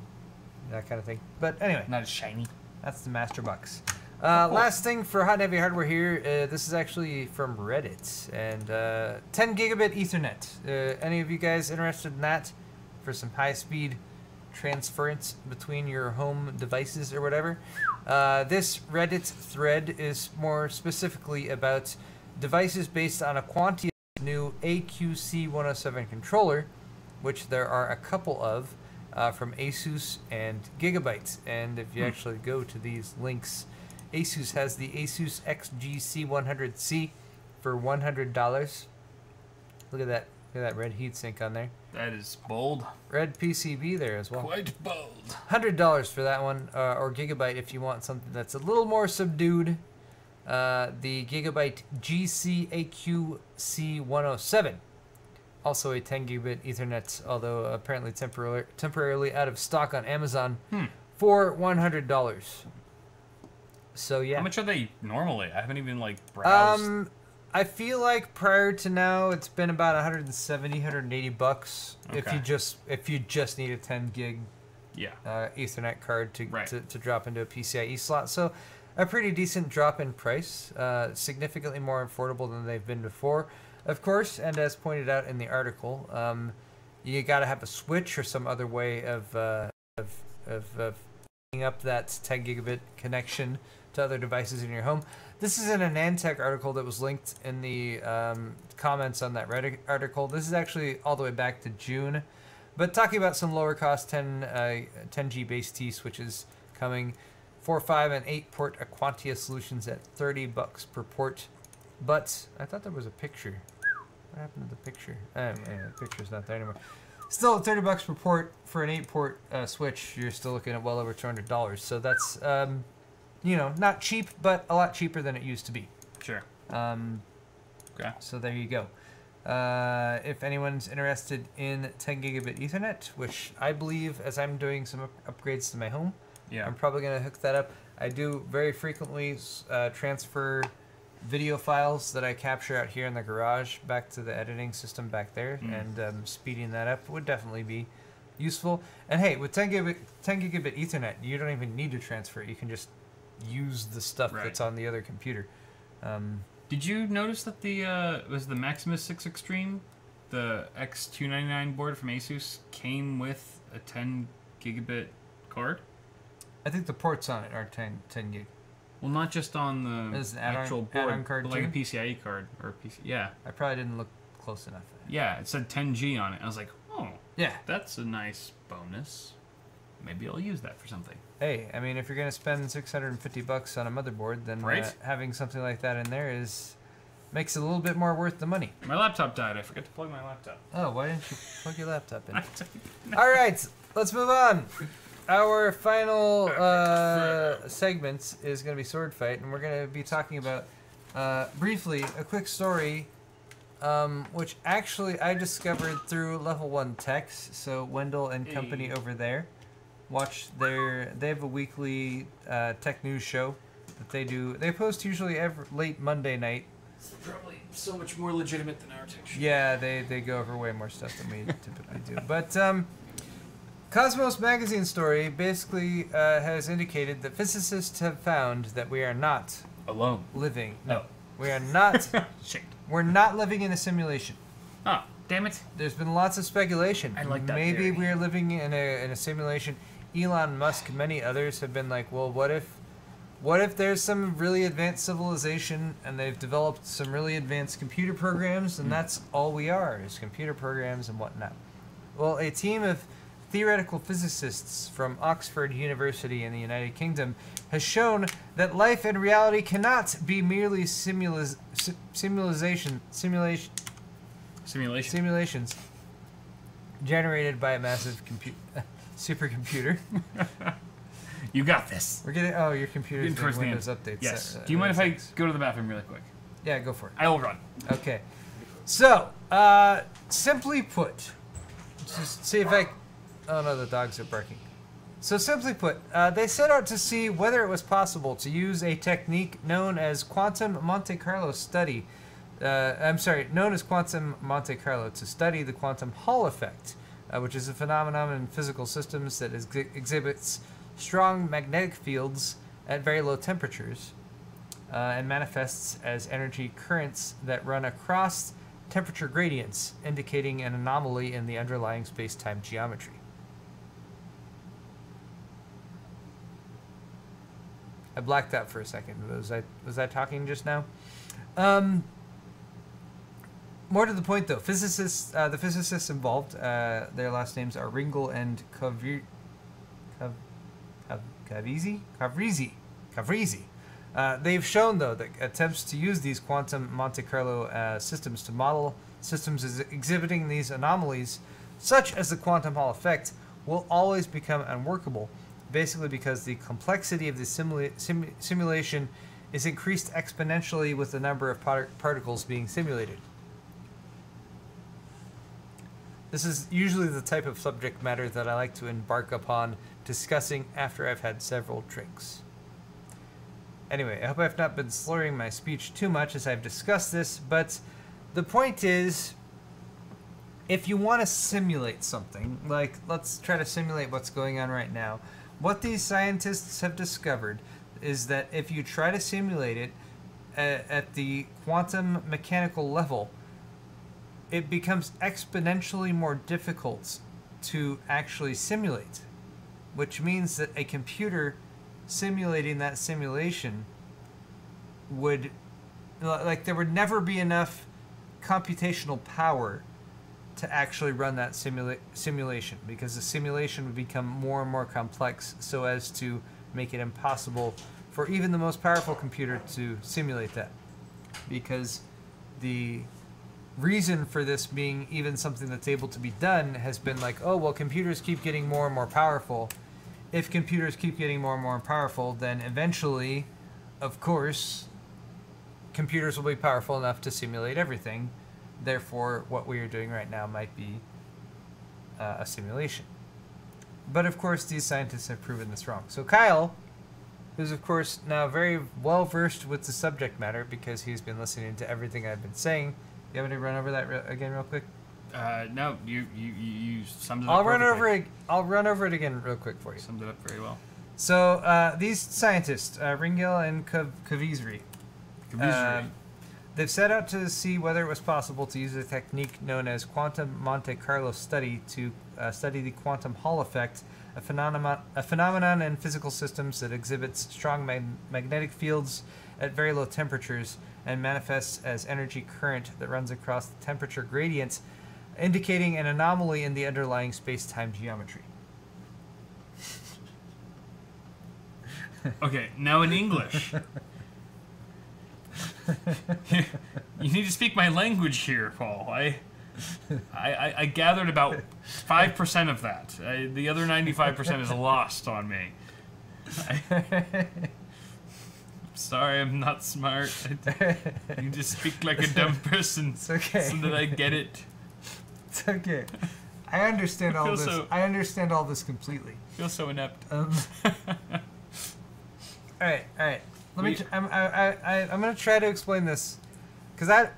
that kind of thing. But anyway, not as shiny. That's the MasterBox. Last thing for Hot and Heavy Hardware here. This is actually from Reddit, and 10 gigabit Ethernet. Any of you guys interested in that for some high-speed transference between your home devices or whatever? This Reddit thread is more specifically about devices based on a Quantia's new AQC107 controller, which there are a couple of. From Asus and Gigabyte. And if you actually go to these links, Asus has the Asus XGC100C for $100. Look at that. Look at that red heatsink on there. That is bold. Red PCB there as well. Quite bold. $100 for that one, or Gigabyte if you want something that's a little more subdued. The Gigabyte GCAQC107. Also a 10 gigabit Ethernet, although apparently temporarily out of stock on Amazon for $100. So yeah. How much are they normally? I haven't even like browsed. I feel like prior to now it's been about 170, 180 bucks if you just need a 10 gig Ethernet card to drop into a PCIe slot. So a pretty decent drop in price, significantly more affordable than they've been before. Of course, and as pointed out in the article, you got to have a switch or some other way of up that 10 gigabit connection to other devices in your home. This is in a Nantech article that was linked in the comments on that Reddit article. This is actually all the way back to June, but talking about some lower cost 10G base T switches coming, 4, 5, and 8 port Aquantia solutions at $30 per port. But I thought there was a picture. What happened to the picture? Anyway, the picture's not there anymore. Still at $30 per port for an 8-port switch. You're still looking at well over $200. So that's you know, not cheap, but a lot cheaper than it used to be. Sure. Okay. So there you go. If anyone's interested in 10 gigabit Ethernet, which I believe, as I'm doing some upgrades to my home, I'm probably going to hook that up. I do very frequently transfer video files that I capture out here in the garage back to the editing system back there, and speeding that up would definitely be useful. And hey, with 10 gigabit Ethernet, you don't even need to transfer it. You can just use the stuff that's on the other computer. Did you notice that the was the Maximus 6 Extreme, the X299 board from Asus, came with a 10 gigabit card? I think the ports on it are 10 gig. Well, not just on the actual board, card but like a PCIe card or a PC. Yeah. I probably didn't look close enough. Yeah, it said 10G on it. I was like, oh, yeah, that's a nice bonus. Maybe I'll use that for something. Hey, I mean, if you're gonna spend $650 on a motherboard, then having something like that in there makes it a little bit more worth the money. My laptop died. I forgot to plug my laptop. Oh, why didn't you plug your laptop in? All right, let's move on. Our final segment is going to be Sword Fight, and we're going to be talking about, briefly, a quick story, which actually I discovered through Level 1 Techs, so Wendell and company over there. They have a weekly tech news show that they do. They post usually late Monday night. It's probably so much more legitimate than our tech show. Yeah, they go over way more stuff than we typically do. But Cosmos magazine story basically has indicated that physicists have found that we are not alone living. No, we are not. We're not living in a simulation. Oh, damn it! There's been lots of speculation. I like that Maybe theory. we are living in a simulation. Elon Musk, and many others have been like, well, what if there's some really advanced civilization and they've developed some really advanced computer programs, and that's all we are is computer programs and whatnot. Well, a team of theoretical physicists from Oxford University in the United Kingdom has shown that life and reality cannot be merely simulations generated by a massive supercomputer. You got this. We're getting your computer's doing Windows updates. Yes. Do you mind if I go to the bathroom really quick? Yeah, go for it. I will run. Okay. So, simply put, just see if oh no, the dogs are barking. So simply put, they set out to see whether it was possible to use a technique known as quantum Monte Carlo study. Known as quantum Monte Carlo to study the quantum Hall effect, which is a phenomenon in physical systems that exhibits strong magnetic fields at very low temperatures and manifests as energy currents that run across temperature gradients, indicating an anomaly in the underlying space-time geometry. I blacked out for a second. Was I talking just now? More to the point, though, physicists, the physicists involved, their last names are Ringel and Cavrizi. They've shown, though, that attempts to use these quantum Monte Carlo systems to model systems exhibiting these anomalies, such as the quantum Hall effect, will always become unworkable, basically because the complexity of the simulation is increased exponentially with the number of particles being simulated. This is usually the type of subject matter that I like to embark upon discussing after I've had several drinks. Anyway, I hope I've not been slurring my speech too much as I've discussed this, but the point is, if you want to simulate something, like let's try to simulate what's going on right now, what these scientists have discovered is that if you try to simulate it at the quantum mechanical level, it becomes exponentially more difficult to actually simulate. which means that a computer simulating that simulation would, like, there would never be enough computational power to actually run that simulation, because the simulation would become more and more complex so as to make it impossible for even the most powerful computer to simulate that. Because the reason for this being even something that's able to be done has been like, oh, well, computers keep getting more and more powerful. If computers keep getting more and more powerful, then eventually, of course, computers will be powerful enough to simulate everything. Therefore, what we are doing right now might be a simulation. But of course, these scientists have proven this wrong. So Kyle, who's of course now very well versed with the subject matter because he's been listening to everything I've been saying. You have to run over that again real quick? No, you summed it up I'll perfectly. I'll run over it again real quick for you. Summed it up very well. So these scientists, Ringel and Kavizri, they've set out to see whether it was possible to use a technique known as quantum Monte Carlo study to study the quantum Hall effect, a phenomenon in physical systems that exhibits strong magnetic fields at very low temperatures and manifests as energy current that runs across the temperature gradients, indicating an anomaly in the underlying space-time geometry. Okay, now in English. You need to speak my language here, Paul. I gathered about 5% of that. The other 95% is lost on me. Sorry, I'm not smart. You just speak like a dumb person. It's okay. So that I get it. It's okay. I understand all this. I understand all this completely. I feel so inept. All right. I'm gonna try to explain this, because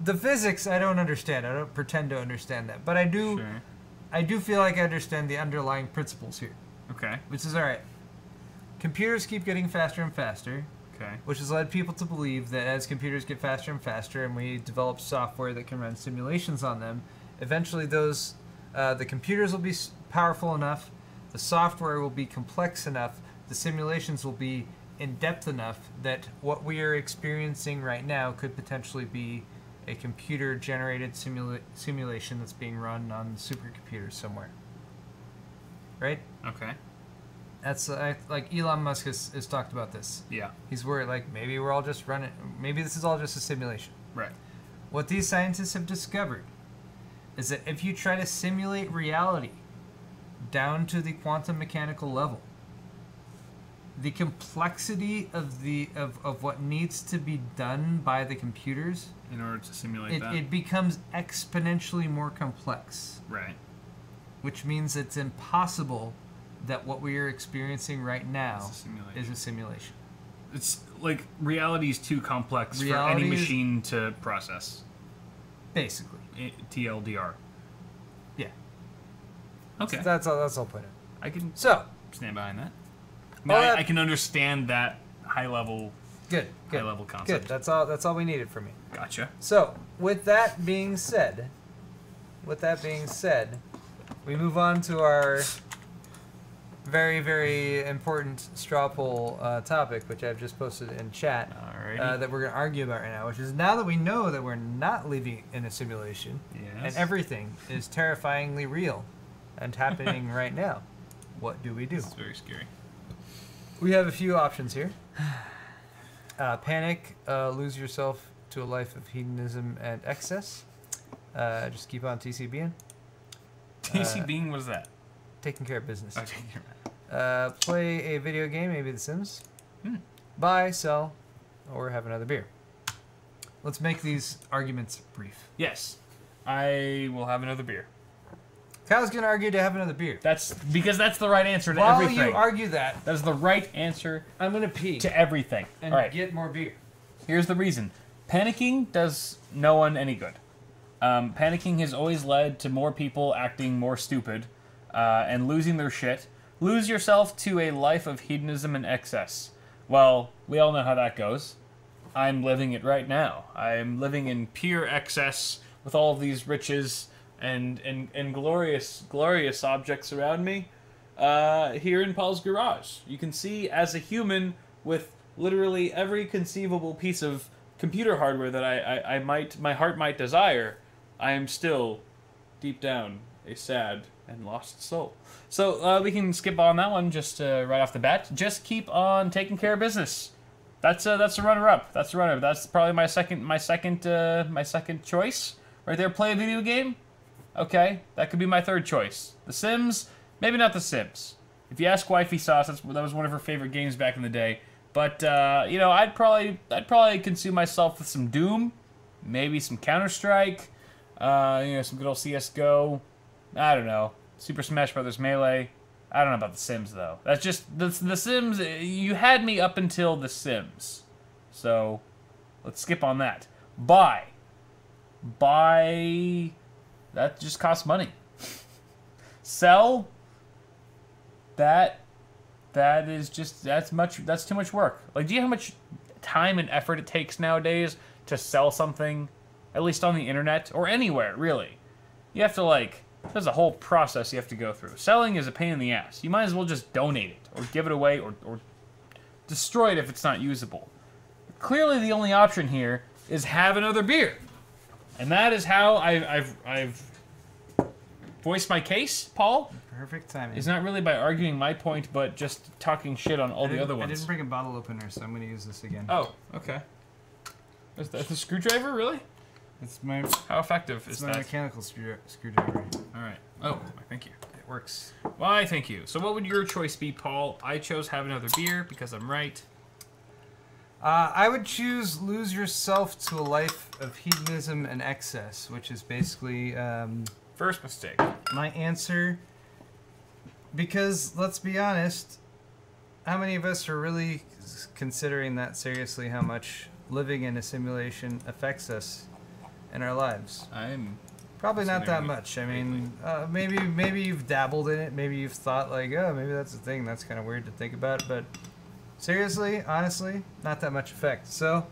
the physics I don't understand. I don't pretend to understand that, but I do. Sure. I do feel like I understand the underlying principles here. Okay. Which is all right. Computers keep getting faster and faster. Okay. Which has led people to believe that as computers get faster and faster, and we develop software that can run simulations on them, eventually those the computers will be powerful enough, the software will be complex enough, the simulations will be in-depth enough that what we are experiencing right now could potentially be a computer-generated simulation that's being run on supercomputers somewhere. Right? Okay. That's like Elon Musk has talked about this. Yeah. He's worried, like, maybe we're all just running, maybe this is all just a simulation. Right. What these scientists have discovered is that if you try to simulate reality down to the quantum mechanical level, the complexity of what needs to be done by the computers in order to simulate that, it becomes exponentially more complex. Right. Which means it's impossible that what we are experiencing right now is a simulation. It's like reality is too complex for any machine to process. Basically. TLDR. Yeah. Okay. So that's all put in. I can stand behind that. I can understand that high level concept. Good. That's all we needed from you. Gotcha. So, with that being said, we move on to our very, very important straw poll topic, which I've just posted in chat, that we're going to argue about right now, which is now that we know that we're not living in a simulation, and everything is terrifyingly real and happening right now, what do we do? It's very scary. We have a few options here. Panic, lose yourself to a life of hedonism and excess. Just keep on TCBing. TCBing, what is that? Taking care of business. Okay. Play a video game, maybe The Sims. Buy, sell, or have another beer. Let's make these arguments brief. Yes. I will have another beer. Kyle's going to argue to have another beer. That's because that's the right answer to everything. While you argue that, that's the right answer. I'm going to pee to everything and get more beer. Here's the reason. Panicking does no one any good. Panicking has always led to more people acting more stupid and losing their shit. Lose yourself to a life of hedonism and excess. Well, we all know how that goes. I'm living it right now. I'm living in pure excess with all of these riches and glorious objects around me. here in Paul's garage. You can see, as a human with literally every conceivable piece of computer hardware that my heart might desire, I am still, deep down, a sad and lost soul. So we can skip on that one just right off the bat. Just keep on taking care of business. That's a runner-up. That's a runner-up. That's probably my second choice right there. Play a video game. Okay, that could be my third choice. The Sims, maybe not The Sims. If you ask Wifey Sauce, that was one of her favorite games back in the day. But you know, I'd probably consume myself with some Doom, maybe some Counter-Strike, you know, some good old CS:GO. I don't know, Super Smash Brothers Melee. I don't know about The Sims though. That's just the Sims. You had me up until The Sims, so let's skip on that. Buy. That just costs money. Sell. That's too much work. Like, do you know how much time and effort it takes nowadays to sell something, at least on the internet or anywhere, really? You have to, like, there's a whole process you have to go through. Selling is a pain in the ass. You might as well just donate it or give it away or destroy it if it's not usable. Clearly, the only option here is have another beer, and that is how I've voiced my case, Paul. Perfect timing. It's not really by arguing my point, but just talking shit on all the other ones. I didn't bring a bottle opener, so I'm going to use this again. Oh, okay. Is that the screwdriver, really? It's my... How effective is It's my that? mechanical screwdriver. All right. Oh, thank you. It works. Why, thank you. So what would your choice be, Paul? I chose have another beer because I'm right. I would choose lose yourself to a life of hedonism and excess, which is basically... First mistake. my answer, because let's be honest, how many of us are really considering that seriously, how much living in a simulation affects us in our lives? I'm probably not that much. I mean, maybe you've dabbled in it, maybe you've thought like, oh, maybe that's a thing, that's kind of weird to think about, but seriously, honestly, not that much effect. So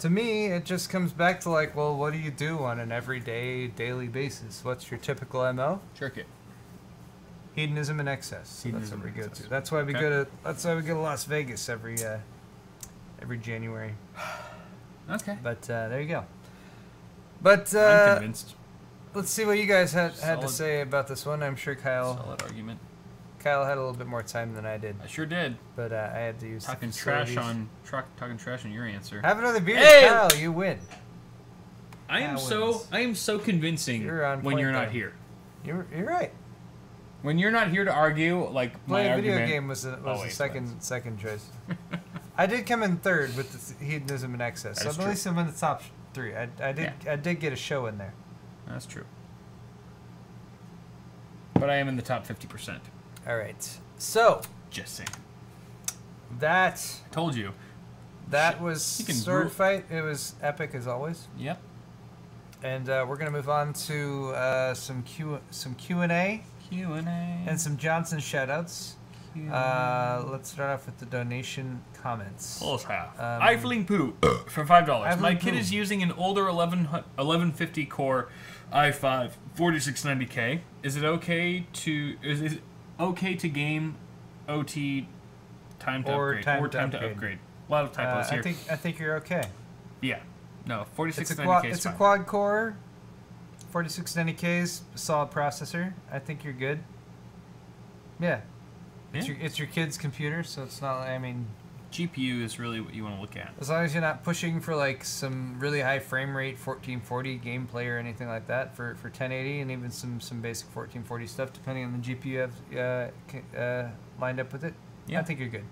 to me, it just comes back to like, well, what do you do on an everyday, daily basis? What's your typical MO? Jerk it. Hedonism and excess. So that's what we go to. That's why we go to. That's why we go to Las Vegas every January. Okay. But there you go. But I'm convinced. let's see what you guys had to Solid. say about this one. I'm sure Solid argument. Kyle had a little bit more time than I did. I sure did. But I had to use talking trash on your answer. Have another beer, Hey! Kyle. You win. I am so convincing You're on when point, you're not though. here. You're right. When you're not here to argue, like Play my a video argument. game was the always second choice. I did come in third with the hedonism and excess. So That is at least I'm in the top 3. I did get a show in there. That's true. But I am in the top 50%. All right. So Just saying. that I told you. was You can Sword rule- Fight. It was epic as always. Yep. And we're gonna move on to some Q&A Q&A. and some Johnson shoutouts. Let's start off with the donation comments. Close half. Eifling Poo for $5. My kid is using an older 1150 core i5 4690K. Is it okay to game OT time to upgrade time or to time to upgrade. upgrade? A lot of typos here. I think you're okay. Yeah. No, 4690K is It's a fine. quad core. 4690K is a solid processor. I think you're good. Yeah. It's your kid's computer, so it's not. I mean, GPU is really what you want to look at. as long as you're not pushing for like some really high frame rate 1440 gameplay or anything like that for 1080, and even some basic 1440 stuff, depending on the GPU you have lined up with it. Yeah. I think you're good.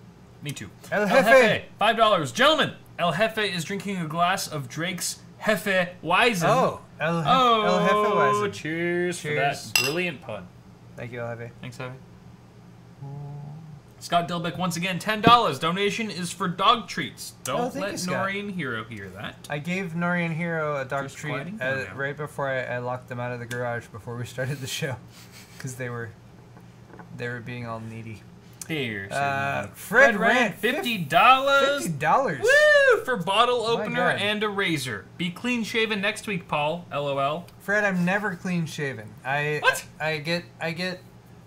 Me too. El Jefe. $5. Gentlemen, El Jefe is drinking a glass of Drake's Hefe Weizen. Oh, El Jefe Weizen. Cheers for Cheers. that brilliant pun. Thank you, El Jefe. Thanks, Hefe. Scott Dilbeck, once again, $10. Donation is for dog treats. Don't thank let you, Scott. Nori and Hero hear that. I gave Nori and Hero a dog Just treat quieting down now. right before I locked them out of the garage before we started the show, because they were being all needy. Here, Fred Rant, $50. $50. Woo! For bottle opener God. and a razor. Be clean shaven next week, Paul. LOL. Fred, I'm never clean shaven. What? I get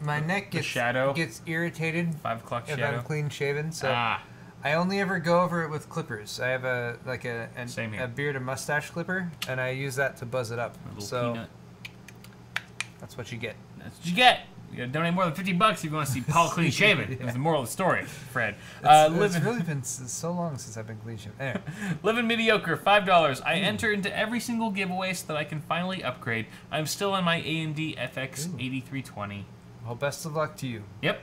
My neck gets irritated 5 o'clock if shadow. I'm clean shaven, so I only ever go over it with clippers. I have a beard and mustache clipper, and I use that to buzz it up. A little so peanut. That's what you get. That's what you get. You gotta donate more than $50 if you want to see Paul clean shaven. Yeah. That's the moral of the story, Fred. It's really been so long since I've been clean shaven. Anyway. Living mediocre, $5. I enter into every single giveaway so that I can finally upgrade. I'm still on my AMD FX 8320. Well, best of luck to you. Yep.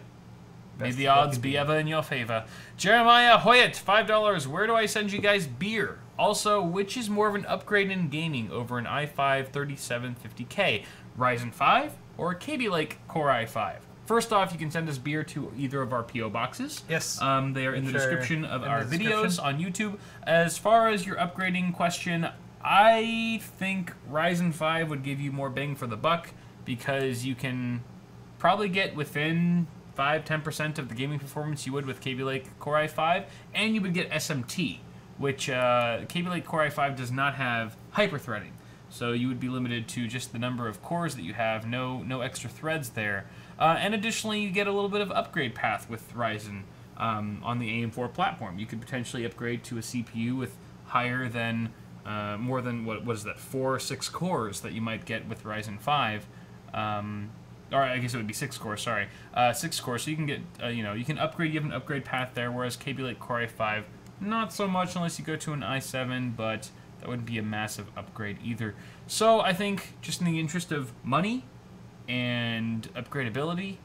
May the odds be ever in your favor. Jeremiah Hoyt, $5. Where do I send you guys beer? Also, which is more of an upgrade in gaming over an i5 3750K? Ryzen 5 or a Kaby Lake Core i5? First off, you can send us beer to either of our P.O. boxes. Yes. They are in the description of our videos on YouTube. As far as your upgrading question, I think Ryzen 5 would give you more bang for the buck because you can probably get within 5-10% of the gaming performance you would with Kaby Lake Core i5, and you would get SMT, which Kaby Lake Core i5 does not have hyper-threading. So you would be limited to just the number of cores that you have, no extra threads there. And additionally, you get a little bit of upgrade path with Ryzen on the AM4 platform. You could potentially upgrade to a CPU with higher than, more than, what is that, 4 or 6 cores that you might get with Ryzen 5. Or I guess it would be 6 cores, sorry. 6 cores, so you can get, you can upgrade, you have an upgrade path there, whereas Kaby Lake Core i5, not so much unless you go to an i7, but that wouldn't be a massive upgrade either. So I think just in the interest of money and upgradability.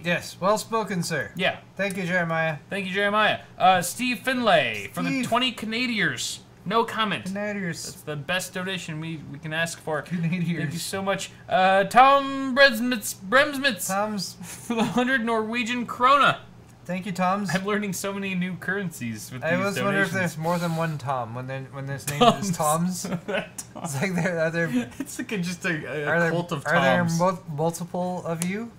Yes, well spoken, sir. Yeah. Thank you, Jeremiah. Thank you, Jeremiah. Steve Finlay for the 20 Canadiers. No comment. Canadiers. That's the best donation we can ask for. Canadiers. Thank you so much. Tom Bremsmitz. Tom's for the 100 Norwegian krona. Thank you, Toms. I'm learning so many new currencies with these donations. I always wonder if there's more than one Tom when there's names is Toms. It's like it's like just a cult of Toms. Are there multiple of you?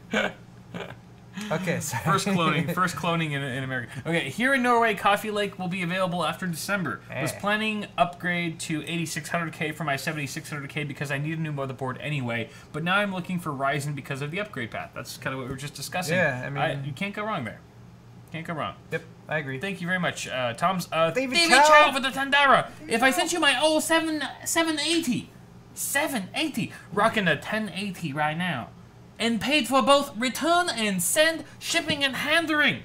Okay, sorry. First cloning in America. Okay, here in Norway, Coffee Lake will be available after December. Was planning upgrade to 8600K for my 7600K because I need a new motherboard anyway, but now I'm looking for Ryzen because of the upgrade path. That's kind of what we were just discussing. Yeah, I mean, you can't go wrong there. Can't go wrong. Yep, I agree. Thank you very much, Tom's. David Chow for the Tandara. If I sent you my old 780, rocking a 1080 right now, and paid for both return and send, shipping and handling,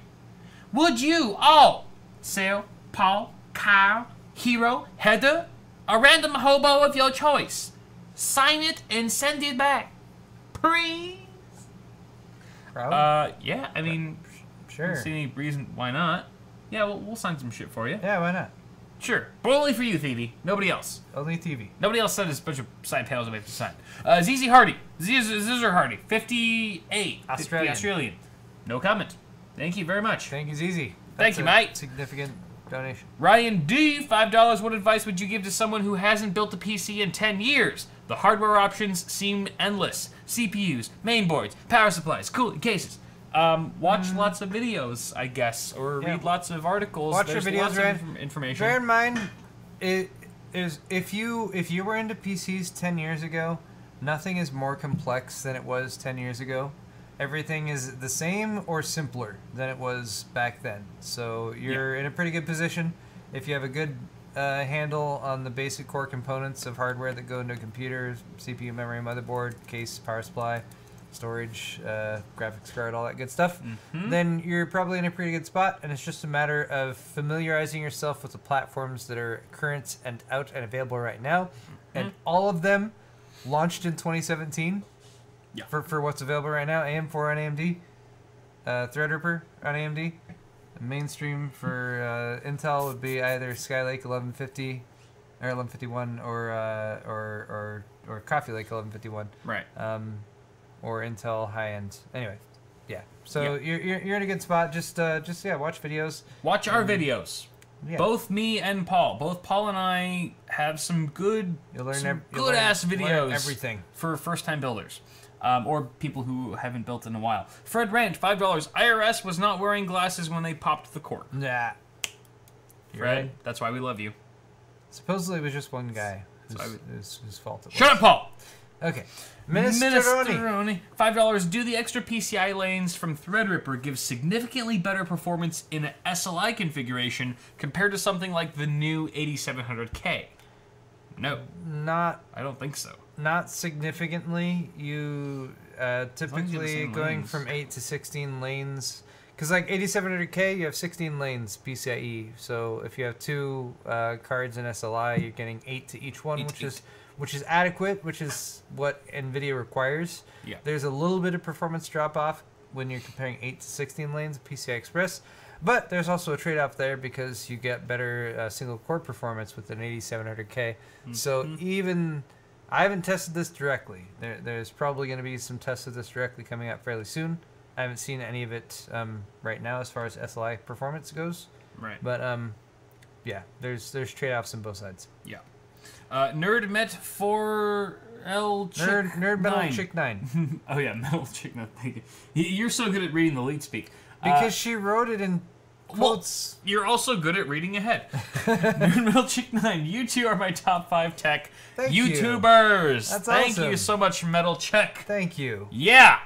would you all sell Paul, Kyle, Hero, Heather, a random hobo of your choice? Sign it and send it back, please. Yeah, I mean, sure. I don't see any reason why not. Yeah, we'll sign some shit for you. Yeah, why not? Sure, but only for you, Thievy. Nobody else. Only TV. Nobody else sent us a bunch of side panels that we have to sign. ZZ Hardy. Zizzer Hardy. 58. Australian. No comment. Thank you very much. Thank you, ZZ. Thank you, mate. Significant donation. Ryan D. $5. What advice would you give to someone who hasn't built a PC in 10 years? The hardware options seem endless. CPUs, mainboards, power supplies, cooling cases. Watch lots of videos, I guess, or read lots of articles. Watch your videos, lots of information. Bear in mind, if you were into PCs 10 years ago, nothing is more complex than it was 10 years ago. Everything is the same or simpler than it was back then. So you're in a pretty good position if you have a good handle on the basic core components of hardware that go into a computer: CPU, memory, motherboard, case, power supply, storage, graphics card, all that good stuff. Then you're probably in a pretty good spot, and it's just a matter of familiarizing yourself with the platforms that are current and out and available right now. And all of them launched in 2017 for what's available right now. AM4 on AMD, Threadripper on AMD. Mainstream for Intel would be either Skylake 1150 or 1151 or Coffee Lake 1151. Right. Or Intel high-end. Anyway, yeah. So you're in a good spot. Just watch videos. Watch our videos. Yeah. Both me and Paul. Both Paul and I have some good, good-ass videos everything for first-time builders. Or people who haven't built in a while. Fred Ranch, $5. IRS was not wearing glasses when they popped the cork. Nah. Fred, that's why we love you. Supposedly it was just one guy whose fault it was. Shut up, Paul! Okay. Minestrone. $5. Do the extra PCI lanes from Threadripper give significantly better performance in an SLI configuration compared to something like the new 8700K? No. I don't think so. Not significantly. You typically going from 8 to 16 lanes. Because like 8700K, you have 16 lanes PCIe. So if you have 2 cards in SLI, you're getting 8 to each one, which is adequate, which is what NVIDIA requires. Yeah. There's a little bit of performance drop-off when you're comparing 8 to 16 lanes of PCI Express. But there's also a trade-off there because you get better single-core performance with an 8700K. So even... I haven't tested this directly. There's probably going to be some tests of this directly coming out fairly soon. I haven't seen any of it right now as far as SLI performance goes. Right. But yeah, there's trade-offs on both sides. Yeah. Nerd Met 4L Chick Nerd Metal 9. Chick 9. Oh yeah, Metal Chick 9. Thank you. You're so good at reading the lead speak. Because she wrote it in quotes. Well, you're also good at reading ahead. Nerd Metal Chick 9. You two are my top 5 tech YouTubers. That's Thank awesome. you so much, Metal Chick. Thank you. Yeah.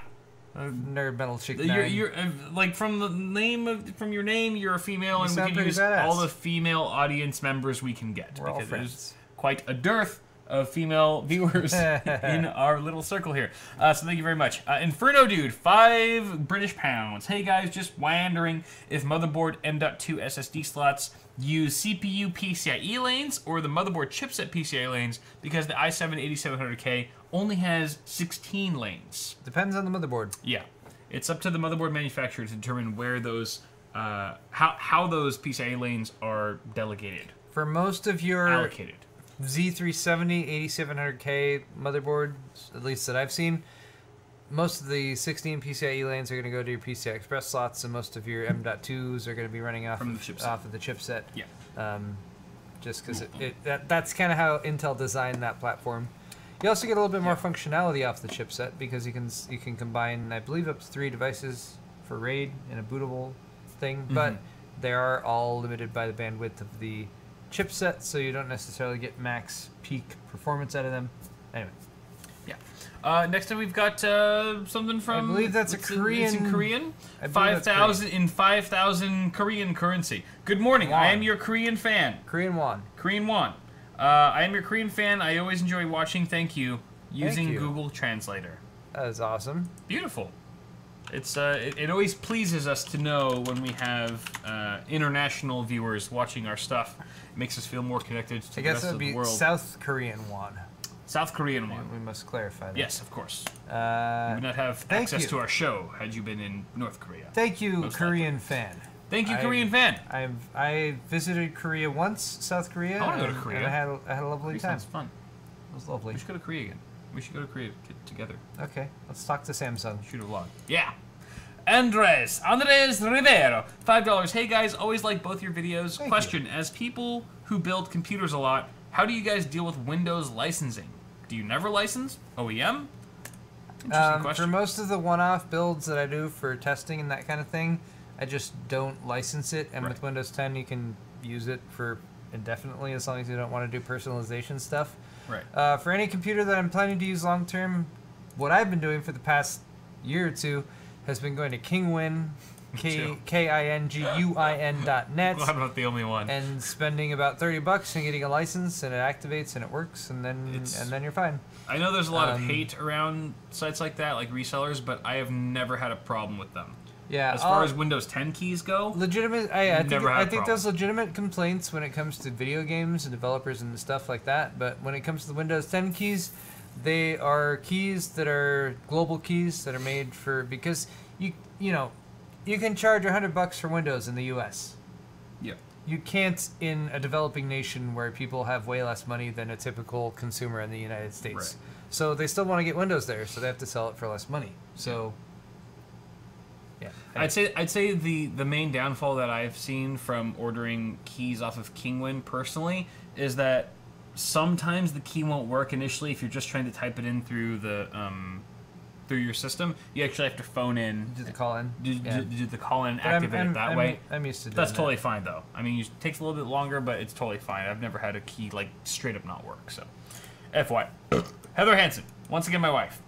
Nerd Metal Chick 9. You're like from your name, you're a female, and we can use badass. all the female audience members we can get. We're all because friends. there's quite a dearth of female viewers in our little circle here. So thank you very much. Inferno Dude, 5 British pounds. Hey guys, just wondering if motherboard M.2 SSD slots use CPU PCIe lanes or the motherboard chipset PCIe lanes because the i7-8700K only has 16 lanes. Depends on the motherboard. Yeah. It's up to the motherboard manufacturer to determine where those, how those PCIe lanes are delegated. For most of your allocated. Z370, 8700K motherboards, at least that I've seen, most of the 16 PCIe lanes are going to go to your PCI Express slots, and most of your M.2s are going to be running off of the chipset. Yeah. Just because that's kind of how Intel designed that platform. You also get a little bit more functionality off the chipset because you can combine, I believe, up to 3 devices for RAID in a bootable thing, but they are all limited by the bandwidth of the chipset, so you don't necessarily get max peak performance out of them. Anyway. Yeah. Next up, we've got something from. I believe that's a Korean. It's in Korean. 5,000 in 5,000 Korean currency. Good morning. Won. I am your Korean fan. Korean won. Korean won. I am your Korean fan. I always enjoy watching. Thank you. Using Google Translator. That is awesome. Beautiful. It's it always pleases us to know when we have international viewers watching our stuff. It makes us feel more connected to the rest of the world. South Korean won. South Korean won. We must clarify that. Yes, of course. You would not have access to our show had you been in North Korea. Thank you, Korean fan. Thank you, Korean fan. I visited Korea once, South Korea. I want to go to Korea. And I had a lovely time. Sounds fun. It was lovely. We should go to Korea again. We should go to Korea together. Okay, let's talk to Samsung. Shoot a vlog. Yeah. Andres Rivero, $5. Hey guys, always like both your videos. Question: as people who build computers a lot, how do you guys deal with Windows licensing? Do you never license OEM? Interesting question. For most of the one-off builds that I do for testing and that kind of thing, I just don't license it. And with Windows 10, you can use it for indefinitely as long as you don't want to do personalization stuff. Right. For any computer that I'm planning to use long-term, what I've been doing for the past year or two has been going to Kingwin, KINGUIN.net. Well, I'm not the only one. And spending about $30 and getting a license, and it activates and it works, and then you're fine. I know there's a lot of hate around sites like that, like resellers, but I have never had a problem with them. Yeah. As far as Windows 10 keys go, legitimate. I think there's legitimate complaints when it comes to video games and developers and stuff like that. But when it comes to the Windows 10 keys, they are keys that are global keys that are made for, because you can charge $100 for Windows in the U.S. Yep. You can't in a developing nation where people have way less money than a typical consumer in the United States. Right. So they still want to get Windows there, so they have to sell it for less money. So yeah. I'd say the main downfall that I've seen from ordering keys off of Kingwin personally is that sometimes the key won't work initially if you're just trying to type it in through the through your system. You actually have to phone in. Do the call in. Do the call in and activate it that way. I'm used to doing That's that. totally fine though. I mean, it takes a little bit longer, but it's totally fine. I've never had a key like straight up not work. So, FY. Heather Hansen, once again my wife.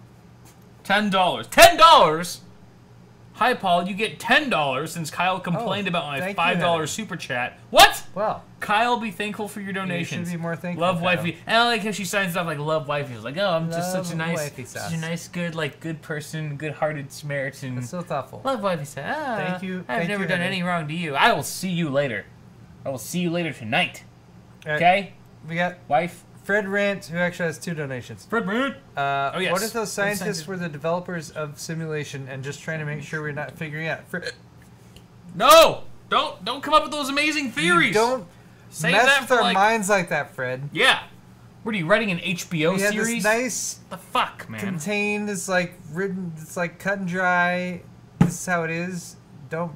$10. $10? Hi, Paul. You get $10 since Kyle complained about my $5 super chat. What? Well, Kyle, be thankful for your donations. You should be more thankful. Love wifey. And I like how she signs stuff like love wifey. It's like, oh, I'm just Love such a nice, good person, good-hearted Samaritan. That's so thoughtful. Love wifey said, thank you. I've never done any wrong to you. I will see you later. I will see you later tonight. Okay? We got wife. Fred Rant, who actually has 2 donations. Fred Rant. Oh, yes. What if those scientists were the developers of simulation and just trying to make sure we're not figuring out? No! Don't come up with those amazing theories. Don't mess with our minds like that, Fred. Yeah. What are you writing an HBO series? This nice. The fuck, man. Contained. It's like written. It's like cut and dry. This is how it is. Don't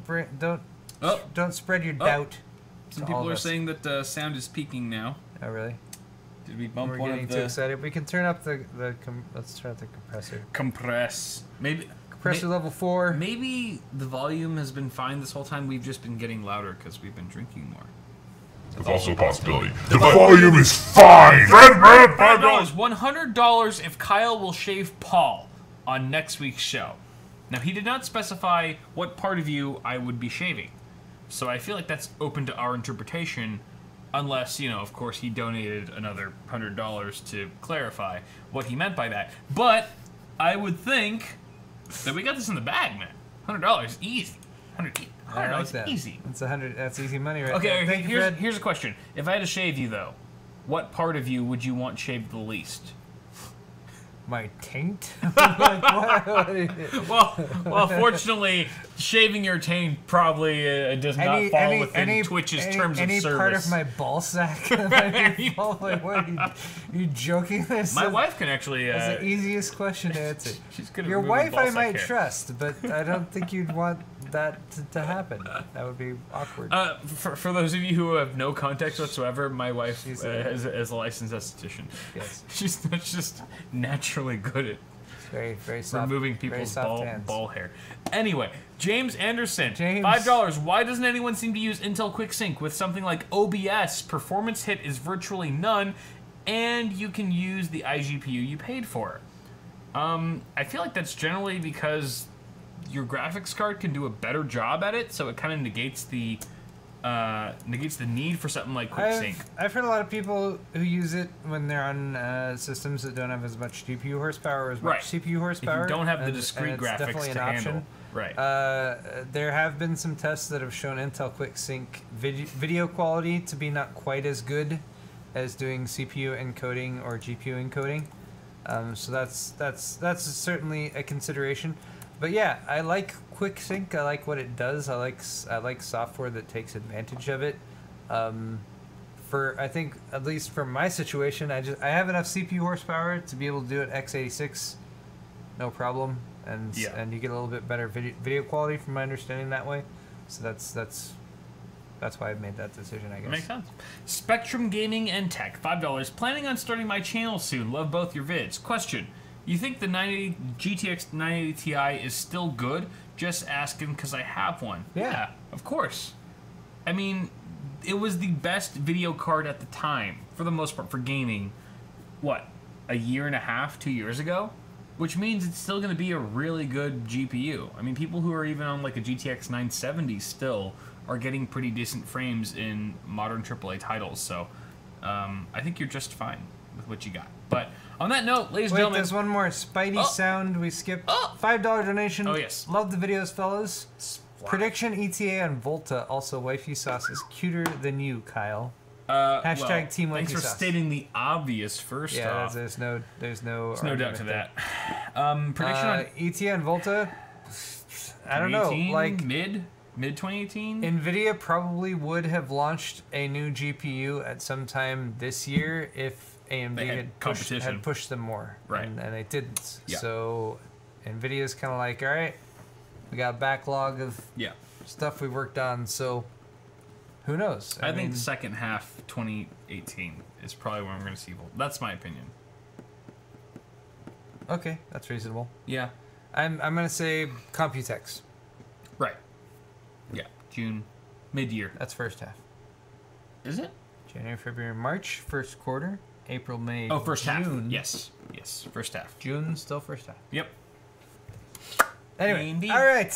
spread your doubt. Some people are saying that sound is peaking now. Oh really? Did we bump We're one getting of the... too excited. We can turn up let's turn up the compressor. Compress. Maybe... Compressor level 4. Maybe the volume has been fine this whole time. We've just been getting louder because we've been drinking more. It's also a possibility. The volume is fine! $5. $100 if Kyle will shave Paul on next week's show. Now, he did not specify what part of you I would be shaving. So I feel like that's open to our interpretation. Unless, you know, of course, he donated another $100 to clarify what he meant by that. But I would think that we got this in the bag, man. $100, easy. $100 easy. That's $100. That's easy money, right? Okay, here's a question. If I had to shave you, though, what part of you would you want shaved the least? My taint? Well, fortunately, shaving your taint probably does not fall within Twitch's terms of service. Any part of my ball sack? Like, what are you joking? My wife can actually... That's the easiest question to answer. She's good at Your wife I might hair. trust, but I don't think you'd want that to happen. That would be awkward. For those of you who have no context whatsoever, my wife is a licensed esthetician. Yes. She's just naturally good at very soft, removing people's ball hair. Anyway, James Anderson, James. $5. Why doesn't anyone seem to use Intel QuickSync with something like OBS? Performance hit is virtually none, and you can use the iGPU you paid for. I feel like that's generally because your graphics card can do a better job at it, so it kind of negates the need for something like QuickSync. I've heard a lot of people who use it when they're on systems that don't have as much GPU horsepower or as much CPU horsepower. If you don't have the discrete graphics to handle. Right. There have been some tests that have shown Intel QuickSync video quality to be not quite as good as doing CPU encoding or GPU encoding. So that's certainly a consideration. But yeah, I like QuickSync. I like what it does. I like software that takes advantage of it. I think at least for my situation, I have enough CPU horsepower to be able to do it x86, no problem, and you get a little bit better video quality from my understanding that way. So that's why I've made that decision, I guess. Makes sense. Spectrum Gaming and Tech, $5. Planning on starting my channel soon. Love both your vids. Question. You think the GTX 980 Ti is still good? Just asking because I have one. Yeah, of course. I mean, it was the best video card at the time, for the most part, for gaming. What, a year and a half, 2 years ago? Which means it's still going to be a really good GPU. I mean, people who are even on like a GTX 970 still are getting pretty decent frames in modern AAA titles. So I think you're just fine with what you got. But on that note, ladies and gentlemen... there's one more Spidey sound we skipped. $5 donation. Oh, yes. Love the videos, fellas. Prediction ETA on Volta. Also, wifey sauce is cuter than you, Kyle. Hashtag Team Wifey Thanks for sauce. stating the obvious first off. There's no doubt to that. Prediction on ETA on Volta. I don't know. Like mid 2018. NVIDIA probably would have launched a new GPU at some time this year if AMD had pushed them more. Right. And they didn't. Yeah. So NVIDIA's kind of like, all right, we got a backlog of stuff we worked on, so who knows? I think the second half 2018 is probably when we're going to see Volta. That's my opinion. Okay, that's reasonable. Yeah. I'm going to say Computex. Right. Yeah, June, mid-year. That's first half. Is it? January, February, March, first quarter. April, May, Oh, first June. half. Yes, first half. June, still first half. Yep. Anyway, Indeed. all right.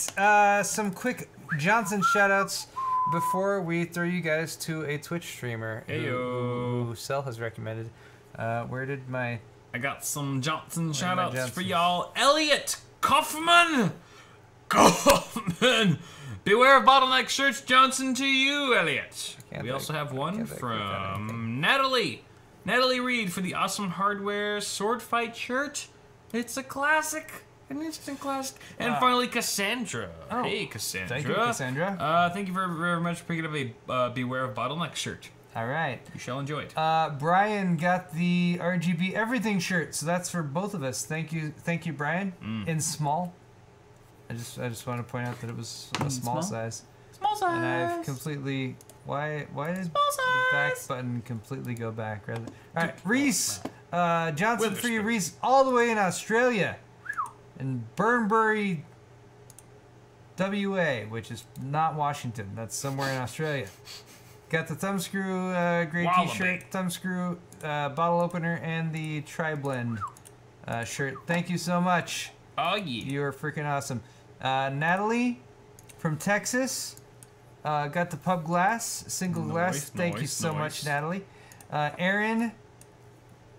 Some quick Johnson shoutouts before we throw you guys to a Twitch streamer who Cell has recommended. Where did my... I got some Johnson shoutouts for y'all. Elliot Kaufman! Beware of bottleneck shirts, Johnson, to you, Elliot. We also have one from Natalie. Natalie Reed for the Awesome Hardware Sword Fight shirt. It's a classic. An instant classic. And finally, Cassandra. Oh, hey, Cassandra. Thank you, Cassandra. Thank you very much for picking up a Beware of Bottleneck shirt. All right. You shall enjoy it. Brian got the RGB Everything shirt, so that's for both of us. Thank you, Brian. In small. I just want to point out that it was a small size. Small size. And I've completely... Why did the back button completely go back? Rather. All right, Reese Johnson for you, Reese, all the way in Australia, in Burnbury, WA, which is not Washington. That's somewhere in Australia. Got the Thumbscrew great T-shirt, Thumbscrew bottle opener, and the Tri-Blend shirt. Thank you so much. Oh yeah, you are freaking awesome. Natalie from Texas. Got the pub glass, single glass. Thank you so much, Natalie. Aaron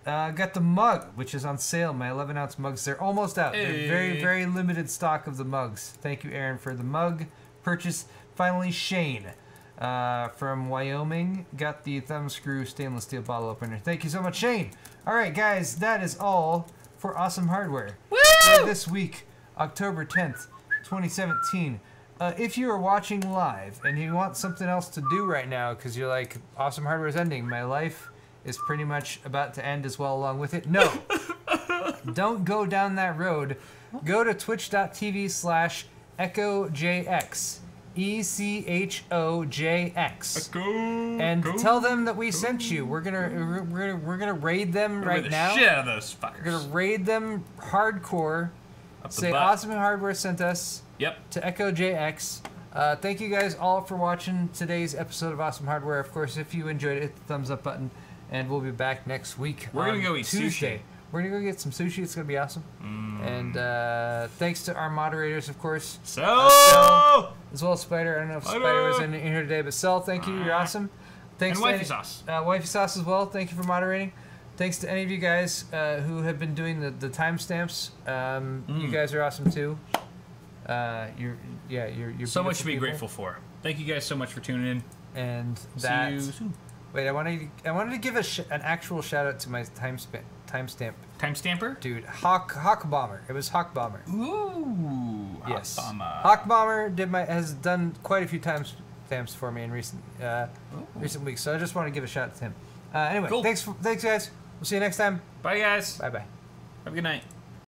got the mug, which is on sale. My 11-ounce mugs. They're almost out. They're very, very limited stock of the mugs. Thank you, Aaron, for the mug purchase. Finally, Shane from Wyoming got the Thumbscrew stainless steel bottle opener. Thank you so much, Shane. All right, guys, that is all for Awesome Hardware. Woo! For this week, October 10th, 2017. If you are watching live and you want something else to do right now because you're like, Awesome Hardware is ending, my life is pretty much about to end as well along with it. No. Don't go down that road. Go to twitch.tv/EchoJX. ECHOJX. And tell them that we sent you. We're gonna raid them right now. Shit out of those fuckers. We're gonna raid them hardcore. Say Awesome Hardware sent us. Yep. To EchoJX. Thank you guys all for watching today's episode of Awesome Hardware. Of course, if you enjoyed it, hit the thumbs up button, and we'll be back next week. We're gonna go eat Tuesday. sushi. We're gonna go get some sushi. It's gonna be awesome. And thanks to our moderators, of course. Cell! As well as Spider. I don't know if Spider was in here today, but Cell, thank you. You're awesome. Thanks and Wifey Sauce. Wifey Sauce as well. Thank you for moderating. Thanks to any of you guys who have been doing the timestamps. You guys are awesome too. You're so much to be grateful for. Thank you guys so much for tuning in. And see you soon. Wait, I wanted to give an actual shout out to my timestamp. Timestamper? Dude, Hawk Bomber. It was Hawk Bomber. Ooh. Yes. Hawk Bomber. Hawk Bomber has done quite a few timestamps for me in recent weeks. So I just want to give a shout out to him. Anyway, cool. Thanks guys. We'll see you next time. Bye guys. Bye bye. Have a good night.